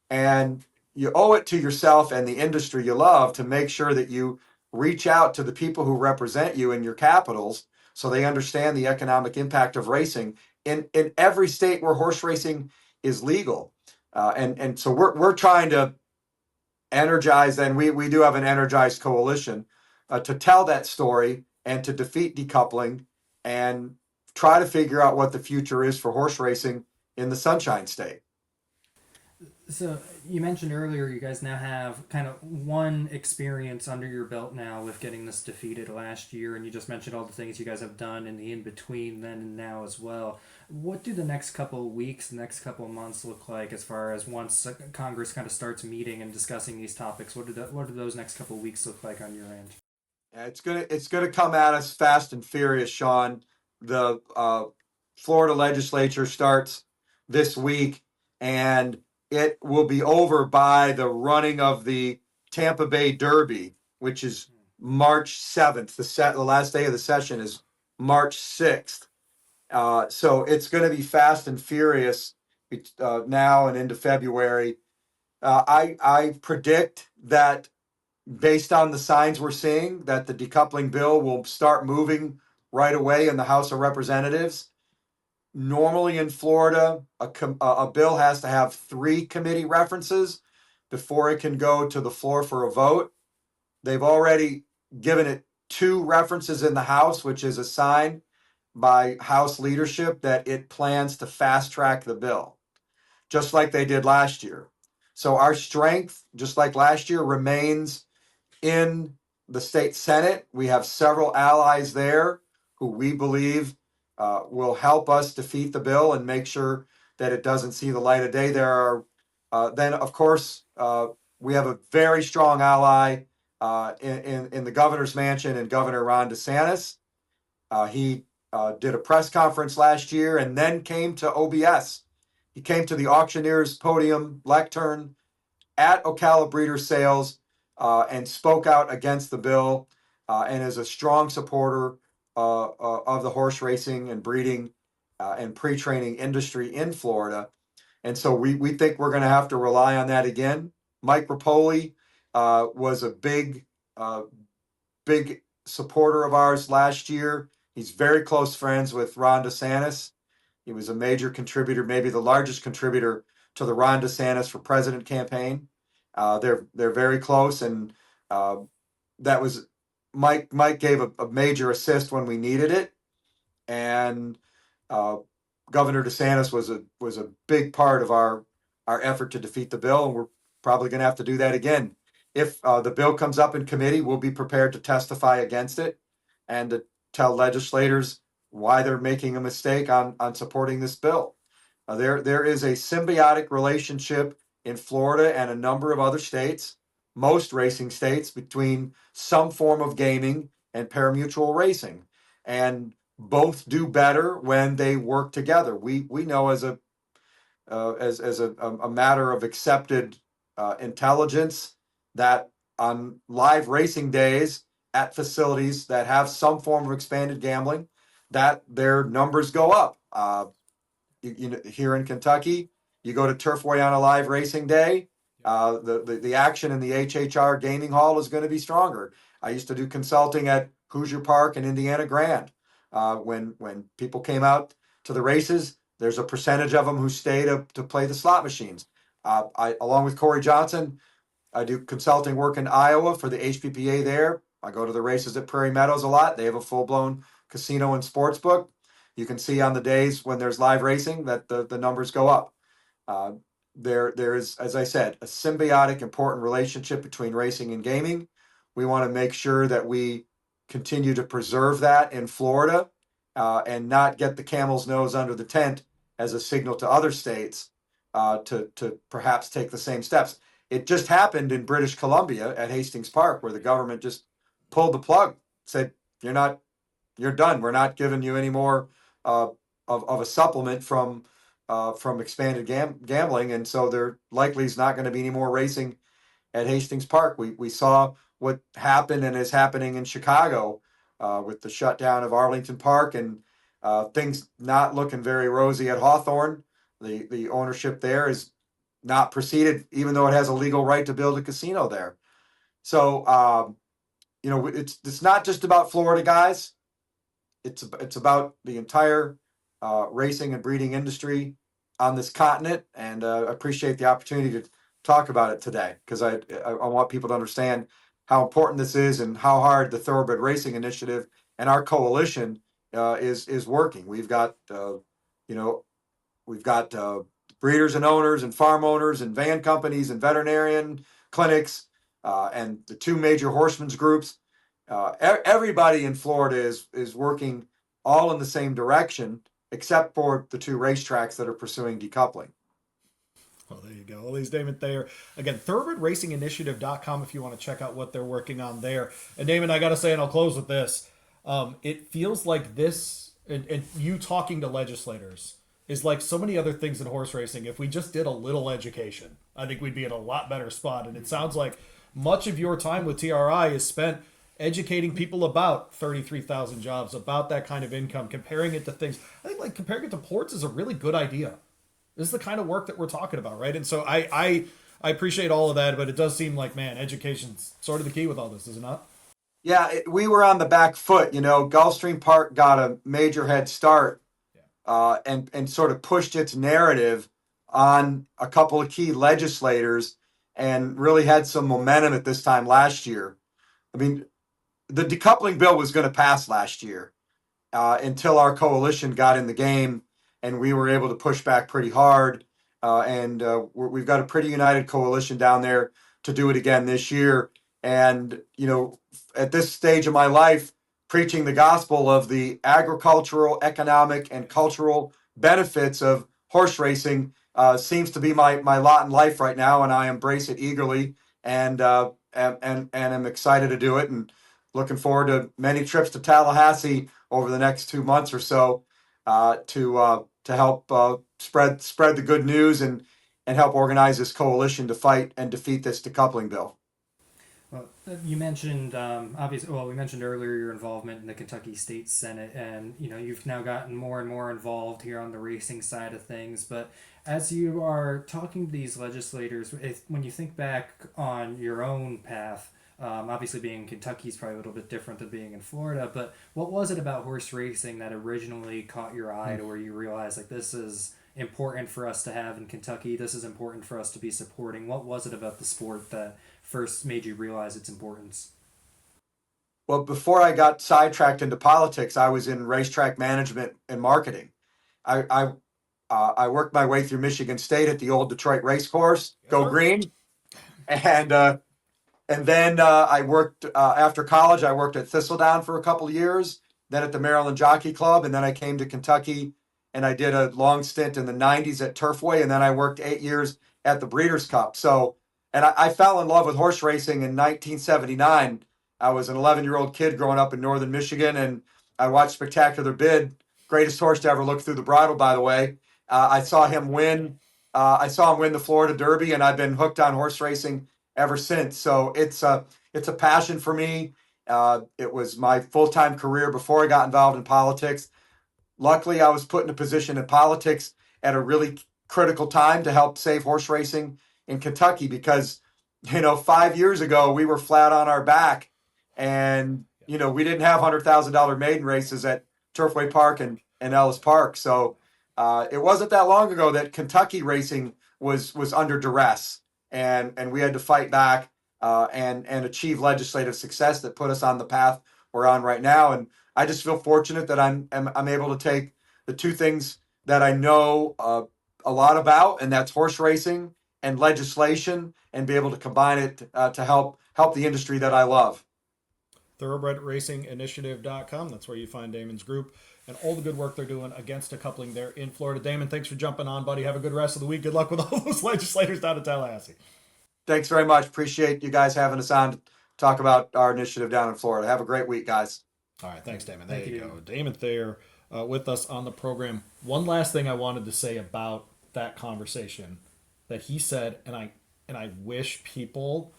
And you owe it to yourself and the industry you love to make sure that you reach out to the people who represent you in your capitals so they understand the economic impact of racing in every state where horse racing is legal. And so we're trying to energize, and we do have an energized coalition to tell that story and to defeat decoupling and try to figure out what the future is for horse racing in the Sunshine State. So you mentioned earlier you guys now have kind of one experience under your belt now with getting this defeated last year, and you just mentioned all the things you guys have done in the in between then and now as well. What do the next couple of weeks, the next couple of months look like as far as once Congress kind of starts meeting and discussing these topics? What do those next couple of weeks look like on your end? Yeah, it's gonna come at us fast and furious, Sean. The Florida legislature starts this week, and it will be over by the running of the Tampa Bay Derby, which is March 7th. The last day of the session is March 6th. So it's going to be fast and furious now and into February. I predict that based on the signs we're seeing, that the decoupling bill will start moving right away in the House of Representatives. Normally in Florida, a bill has to have 3 committee references before it can go to the floor for a vote. They've already given it 2 references in the House, which is a sign by House leadership that it plans to fast track the bill, just like they did last year. So our strength, just like last year, remains in the state Senate. We have several allies there who we believe will help us defeat the bill and make sure that it doesn't see the light of day. There are then, of course, we have a very strong ally in the governor's mansion and Governor Ron DeSantis. He did a press conference last year and then came to OBS. He came to the auctioneer's podium lectern at Ocala Breeder Sales and spoke out against the bill and is a strong supporter of the horse racing and breeding and pre-training industry in Florida. And so we think we're going to have to rely on that again. Mike Rapoli was a big supporter of ours last year. He's very close friends with Ron DeSantis. He was a major contributor, maybe the largest contributor to the Ron DeSantis for President campaign. They're very close, and that was Mike. Mike gave a major assist when we needed it, and Governor DeSantis was a big part of our effort to defeat the bill, and we're probably going to have to do that again. If the bill comes up in committee, we'll be prepared to testify against it and to tell legislators why they're making a mistake on supporting this bill. There is a symbiotic relationship in Florida and a number of other states, most racing states, between some form of gaming and parimutuel racing, and both do better when they work together. We know as a matter of accepted intelligence that on live racing days at facilities that have some form of expanded gambling, that their numbers go up. Here in Kentucky, you go to Turfway on a live racing day, the action in the HHR gaming hall is going to be stronger. I used to do consulting at Hoosier Park and Indiana Grand. When people came out to the races, there's a percentage of them who stay to play the slot machines. Along with Corey Johnson, I do consulting work in Iowa for the HPPA there. I go to the races at Prairie Meadows a lot. They have a full-blown casino and sports book. You can see on the days when there's live racing that the numbers go up. There is, as I said, a symbiotic, important relationship between racing and gaming. We want to make sure that we continue to preserve that in Florida and not get the camel's nose under the tent as a signal to other states to perhaps take the same steps. It just happened in British Columbia at Hastings Park, where the government just pulled the plug, said, you're done. We're not giving you any more of a supplement from expanded gambling. And so there likely is not going to be any more racing at Hastings Park. We saw what happened and is happening in Chicago with the shutdown of Arlington Park and things not looking very rosy at Hawthorne. The ownership there is not proceeded, even though it has a legal right to build a casino there. So, it's not just about Florida, guys. It's about the entire racing and breeding industry on this continent, and I appreciate the opportunity to talk about it today because I want people to understand how important this is and how hard the Thoroughbred Racing Initiative and our coalition is working. We've got breeders and owners and farm owners and van companies and veterinarian clinics, and the two major horsemen's groups. Everybody in Florida is working all in the same direction, except for the two racetracks that are pursuing decoupling. Well, there you go. Well, he's Damon Thayer. Again, thoroughbredracinginitiative.com if you want to check out what they're working on there. And Damon, I got to say, and I'll close with this, it feels like this, and you talking to legislators, is like so many other things in horse racing. If we just did a little education, I think we'd be in a lot better spot. And it sounds like much of your time with TRI is spent educating people about 33,000 jobs, about that kind of income, comparing it to things. I think like comparing it to ports is a really good idea. This is the kind of work that we're talking about, right? And so I appreciate all of that, but it does seem like, man, education's sort of the key with all this, is it not? Yeah, we were on the back foot. Gulfstream Park got a major head start, and sort of pushed its narrative on a couple of key legislators and really had some momentum at this time last year. I mean, the decoupling bill was going to pass last year until our coalition got in the game, and we were able to push back pretty hard. And we've got a pretty united coalition down there to do it again this year. And, at this stage of my life, preaching the gospel of the agricultural, economic, and cultural benefits of horse racing seems to be my lot in life right now. And I embrace it eagerly and I'm excited to do it, and looking forward to many trips to Tallahassee over the next 2 months or so to help spread the good news and help organize this coalition to fight and defeat this decoupling bill. Well, you mentioned obviously. Well, we mentioned earlier your involvement in the Kentucky State Senate, and you've now gotten more and more involved here on the racing side of things. But as you are talking to these legislators, when you think back on your own path, obviously being in Kentucky is probably a little bit different than being in Florida. But what was it about horse racing that originally caught your eye to where you realized like this is important for us to have in Kentucky? This is important for us to be supporting. What was it about the sport that first made you realize its importance? Well, before I got sidetracked into politics, I was in racetrack management and marketing. I worked my way through Michigan State at the old Detroit race course, Go Green, and then I worked after college. I worked at Thistledown for a couple of years, then at the Maryland Jockey Club, and then I came to Kentucky and I did a long stint in the 90s at Turfway, and then I worked 8 years at the Breeders' Cup. So, and I fell in love with horse racing in 1979. I was an 11-year-old kid growing up in northern Michigan, and I watched Spectacular Bid, greatest horse to ever look through the bridle, by the way. I saw him win. I saw him win the Florida Derby, and I've been hooked on horse racing ever since. So it's a passion for me. It was my full-time career before I got involved in politics. Luckily, I was put in a position in politics at a really critical time to help save horse racing in Kentucky because, 5 years ago, we were flat on our back and, we didn't have $100,000 maiden races at Turfway Park and Ellis Park. So it wasn't that long ago that Kentucky racing was under duress and we had to fight back and achieve legislative success that put us on the path we're on right now. And I just feel fortunate that I'm able to take the two things that I know a lot about, and that's horse racing and legislation, and be able to combine it to help the industry that I love. Thoroughbredracinginitiative.com. That's where you find Damon's group and all the good work they're doing against decoupling there in Florida. Damon, thanks for jumping on, buddy. Have a good rest of the week. Good luck with all those legislators down in Tallahassee. Thanks very much. Appreciate you guys having us on to talk about our initiative down in Florida. Have a great week, guys. All right, thanks, Damon. There you go. Damon Thayer with us on the program. One last thing I wanted to say about that conversation that he said, and I wish people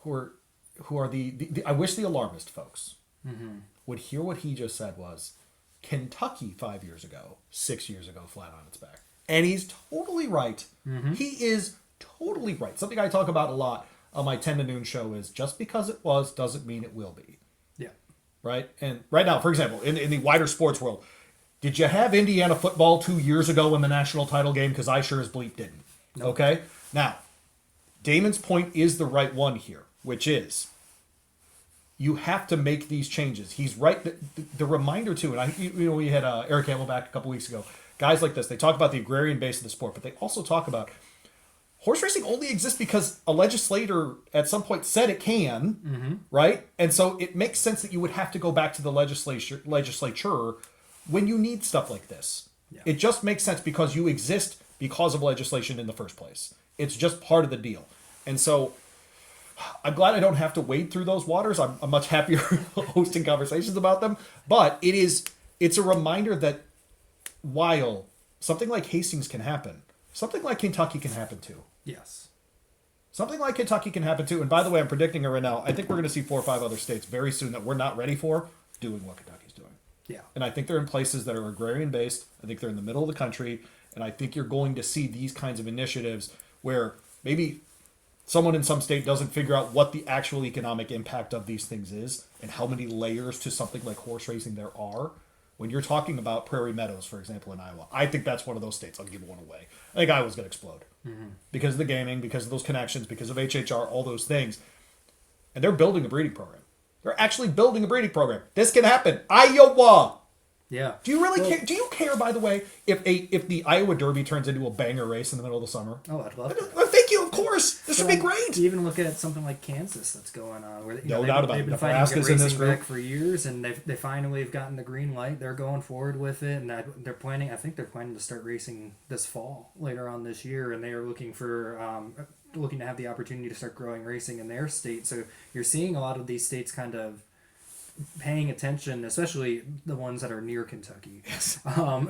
who are the I wish the alarmist folks would hear what he just said was Kentucky 5 years ago, 6 years ago, flat on its back. And he's totally right. He is totally right. Something I talk about a lot on my 10 to noon show is just because it was doesn't mean it will be. Yeah. Right? And right now, for example, in the wider sports world, did you have Indiana football 2 years ago in the national title game? Because I sure as bleep didn't. Nope. Okay? Now, Damon's point is the right one here, which is you have to make these changes. He's right. The reminder too, and we had Eric Campbell back a couple weeks ago. guys like this, they talk about the agrarian base of the sport, but they also talk about horse racing only exists because a legislator at some point said it can, right? And so it makes sense that you would have to go back to the legislature when you need stuff like this. Yeah. It just makes sense because you exist because of legislation in the first place. It's just part of the deal. And so I'm glad I don't have to wade through those waters. I'm much happier hosting conversations about them. But it's a reminder that while something like Hastings can happen, something like Kentucky can happen too. Yes. Something like Kentucky can happen too. And by the way, I'm predicting it right now. I think we're going to see 4 or 5 other states very soon that we're not ready for doing what Kentucky's doing. Yeah. And I think they're in places that are agrarian based. I think they're in the middle of the country. And I think you're going to see these kinds of initiatives where maybe someone in some state doesn't figure out what the actual economic impact of these things is and how many layers to something like horse racing there are. When you're talking about Prairie Meadows, for example, in Iowa, I think that's one of those states. I'll give one away. I think Iowa's going to explode because of the gaming, because of those connections, because of HHR, all those things. And they're building a breeding program. They're actually building a breeding program. This can happen. Iowa. Yeah. Do you really care? Do you care, by the way, if the Iowa Derby turns into a banger race in the middle of the summer? Oh, I'd love it. Well, thank you. Of course, this would be great. You even look at something like Kansas that's going on, where No doubt about it. They've been fighting Nebraska's in this racing group back for years, and they finally have gotten the green light. They're going forward with it, and they're planning. I think they're planning to start racing this fall, later on this year, and they are looking to have the opportunity to start growing racing in their state. So you're seeing a lot of these states kind of paying attention, especially the ones that are near Kentucky,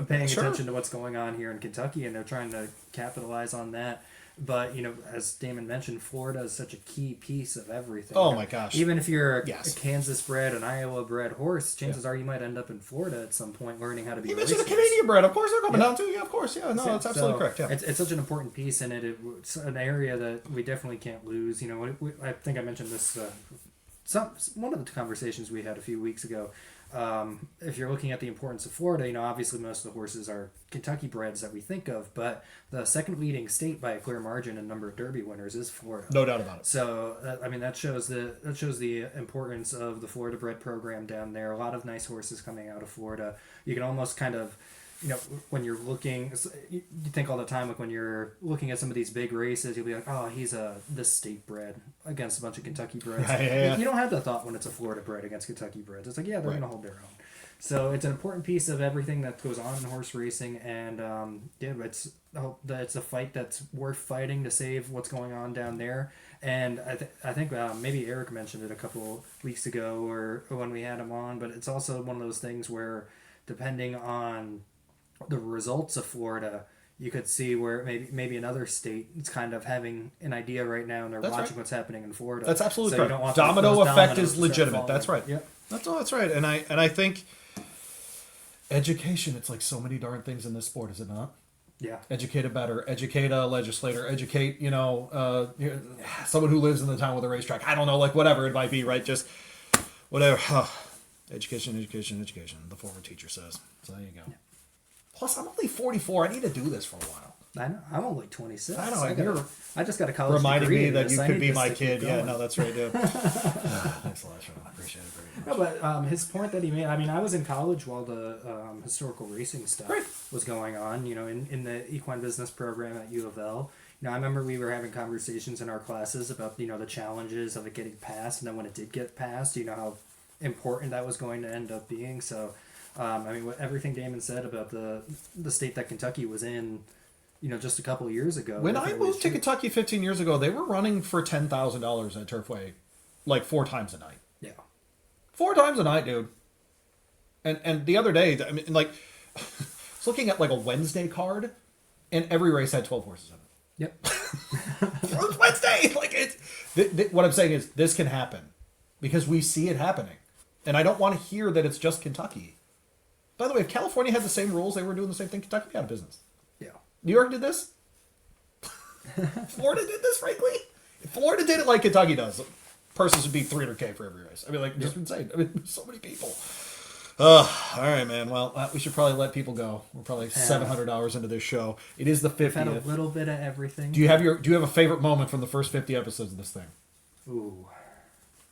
paying attention to what's going on here in Kentucky, and they're trying to capitalize on that. But, as Damon mentioned, Florida is such a key piece of everything. Oh, my gosh. Even if you're a Kansas-bred, an Iowa-bred horse, chances are you might end up in Florida at some point learning how to be a racehorse. You mentioned the Canadian-bred. Of course, they're coming down too. Yeah, of course. Yeah, no, that's absolutely correct. Yeah. It's such an important piece, and it's an area that we definitely can't lose. I think I mentioned this one of the conversations we had a few weeks ago. If you're looking at the importance of Florida, obviously most of the horses are Kentucky breds that we think of, but the second leading state by a clear margin in number of Derby winners is Florida. No doubt about it. So that shows the importance of the Florida bred program down there. A lot of nice horses coming out of Florida. You can almost kind of, when you're looking, you think all the time, like when you're looking at some of these big races, you'll be like, oh, he's this state bred against a bunch of Kentucky breds. Yeah. You don't have that thought when it's a Florida bred against Kentucky breds. It's like, yeah, they're going to hold their own. So it's an important piece of everything that goes on in horse racing, and it's a fight that's worth fighting to save what's going on down there. And I think maybe Eric mentioned it a couple weeks ago or when we had him on, but it's also one of those things where depending on the results of Florida, you could see where maybe another state is kind of having an idea right now, and they're watching what's happening in Florida. That's absolutely correct. Domino effect is legitimate. That's right. Yep. That's right. And I think education, it's like so many darn things in this sport, is it not? Yeah. Educate a better, educate a legislator, educate, someone who lives in the town with a racetrack. I don't know, like whatever it might be, right? Just whatever. Education, the former teacher says. So there you go. Yeah. Plus, I'm only 44. I need to do this for a while. I know. I'm only 26. I know. I just got a college reminding degree me that you could be my kid. Yeah, no, that's right, dude. Thanks a lot, Sean. I appreciate it very much. No, but his point that he made, I was in college while the historical racing stuff was going on, in the equine business program at U of L. I remember we were having conversations in our classes about, the challenges of it getting passed, and then when it did get passed, how important that was going to end up being. So, everything Damon said about the state that Kentucky was in, just a couple of years ago. When I moved to Kentucky 15 years ago, they were running for $10,000 at Turfway, like 4 times a night. Yeah. 4 times a night, dude. And the other day, I was looking at like a Wednesday card, and every race had 12 horses in it. Yep. It's Wednesday. Like what I'm saying is this can happen because we see it happening, and I don't want to hear that it's just Kentucky. By the way, if California had the same rules, they were doing the same thing. Kentucky would be out of business. Yeah. New York did this. Florida did this, frankly. If Florida did it like Kentucky does, purses would be $300K for every race. Just insane. So many people. All right, man. Well, we should probably let people go. We're probably 700 hours into this show. It is the 50th. We've had a little bit of everything. Do you have a favorite moment from the first 50 episodes of this thing? Ooh.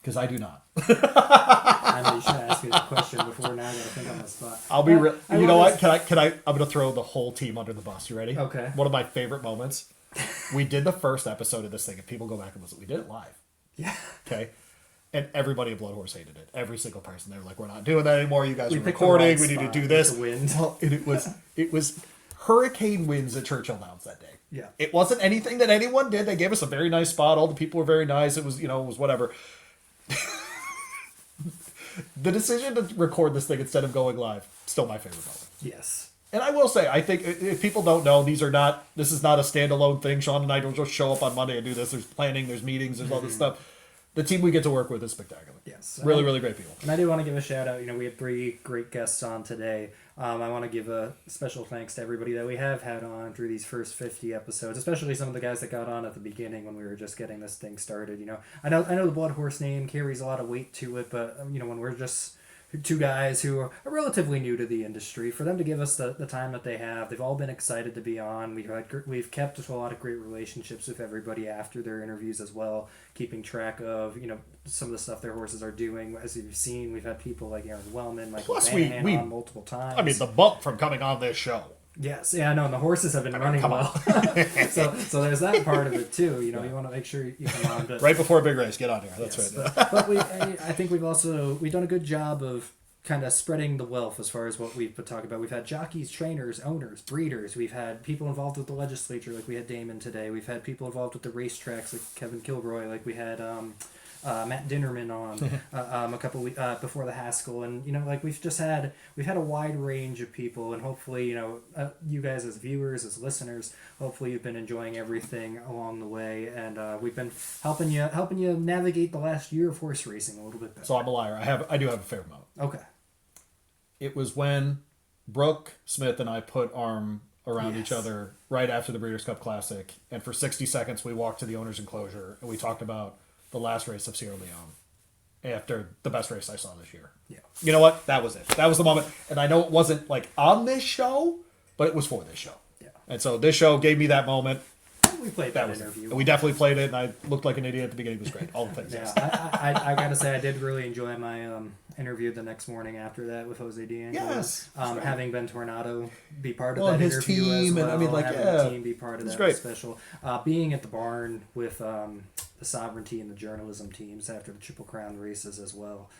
Because I do not. I know you should ask me that question before. Now I gotta think on the spot. I'll be real. I You know love what? I'm gonna throw the whole team under the bus. You ready? Okay. One of my favorite moments. We did the first episode of this thing. If people go back and listen, we did it live. Yeah. Okay. And everybody at BloodHorse hated it. Every single person. They were like, "We're not doing that anymore. You guys are picked the recording. right We need to spot do with this." the wind. Well, and it was hurricane winds at Churchill Downs that day. Yeah. It wasn't anything that anyone did. They gave us a very nice spot. All the people were very nice. It was, it was whatever. The decision to record this thing instead of going live, still my favorite moment. Yes. And I will say, I think if people don't know, this is not a standalone thing. Sean and I don't just show up on Monday and do this. There's planning, there's meetings, there's all this stuff. The team we get to work with is spectacular. Yes. Really, really great people. And I do want to give a shout out. We had 3 great guests on today. I want to give a special thanks to everybody that we have had on through these first 50 episodes, especially some of the guys that got on at the beginning when we were just getting this thing started. I know the BloodHorse name carries a lot of weight to it, but when we're just 2 guys who are relatively new to the industry, for them to give us the time that they have, they've all been excited to be on. We've kept a lot of great relationships with everybody after their interviews as well, keeping track of some of the stuff their horses are doing. As you've seen, we've had people like Aaron Wellman, Michael Plus, Banahan we on multiple times. I mean, the bump from coming on this show. Yes, yeah, I know, and the horses have been running come well. so there's that part of it too. You want to make sure you come on. But, Right before a big race, get on here. That's yes, right. But I think we've done a good job of kind of spreading the wealth as far as what we've been talking about. We've had jockeys, trainers, owners, breeders. We've had people involved with the legislature, like we had Damon today. We've had people involved with the racetracks, like Kevin Kilroy, like we had Matt Dinnerman on a couple before the Haskell, and we've had a wide range of people, and hopefully you guys as viewers, as listeners, hopefully you've been enjoying everything along the way, and we've been helping you navigate the last year of horse racing a little bit better. So I'm a liar. I do have a favorite moment. Okay. It was when Brooke Smith and I put arm around each Yes. other right after the Breeders' Cup Classic, and for 60 seconds we walked to the owner's enclosure and we talked about the last race of Sierra Leone after the best race I saw this year. Yeah. You know what? That was it. That was the moment. And I know it wasn't like on this show, but it was for this show. Yeah. And so this show gave me that moment. We played That that was interview. it. We definitely played it, and I looked like an idiot at the beginning. It was great. All the things. Yeah, Yes. I gotta say I did really enjoy my interview the next morning after that with Jose D'Angelo. Yes, that's right. Having Ben Tornado be part of Well, that his interview team, as well, and I mean, like, having yeah, the team be part of it's that great. was special. Being at the barn with the Sovereignty and the journalism teams after the Triple Crown races as well,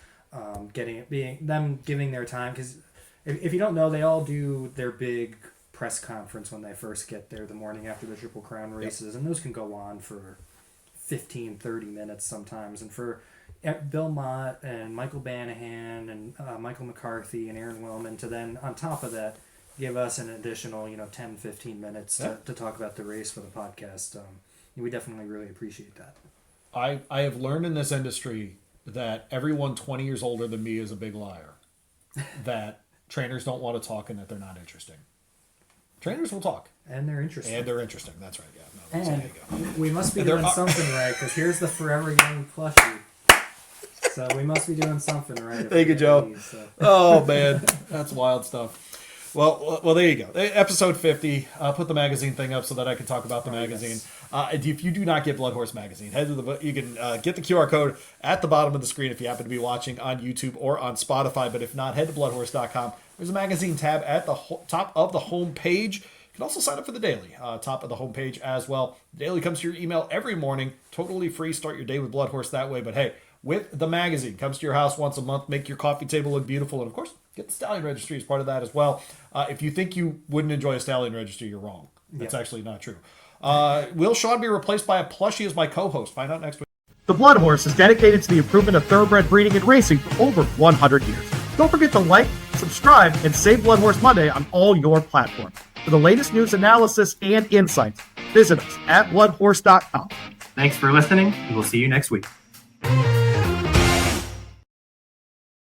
giving their time, because if you don't know, they all do their big press conference when they first get there the morning after the Triple Crown races, and those can go on for 15-30 minutes sometimes, and for Bill Mott and Michael Banahan and Michael McCarthy and Aaron Wellman to then on top of that give us an additional 10-15 minutes to talk about the race for the podcast. We definitely really appreciate that. I have learned in this industry that everyone 20 years older than me is a big liar. That trainers don't want to talk and that they're not interesting. Trainers will talk. And they're interesting. And they're interesting. That's right. Yeah. No, And there you go. we must be And there doing are- something right, because here's the Forever Young plushie. So we must be doing something right. if Thank we you, get Joe. these, so. Oh man, that's wild stuff. Well, there you go. Episode 50. Put the magazine thing up so that I can talk about the magazine. If you do not get BloodHorse magazine, head to you can get the QR code at the bottom of the screen if you happen to be watching on YouTube or on Spotify. But if not, head to bloodhorse.com. There's a magazine tab at the top of the home page. You can also sign up for the daily, top of the homepage as well. The daily comes to your email every morning, totally free. Start your day with BloodHorse that way. But hey, with the magazine, comes to your house once a month, make your coffee table look beautiful, and of course, get the stallion registry as part of that as well. If you think you wouldn't enjoy a stallion registry, you're wrong. That's actually not true. Will Sean be replaced by a plushie as my co-host? Find out next week. The BloodHorse is dedicated to the improvement of thoroughbred breeding and racing for over 100 years. Don't forget to like, subscribe, and save BloodHorse Monday on all your platforms. For the latest news, analysis, and insights, visit us at bloodhorse.com. Thanks for listening, and we'll see you next week.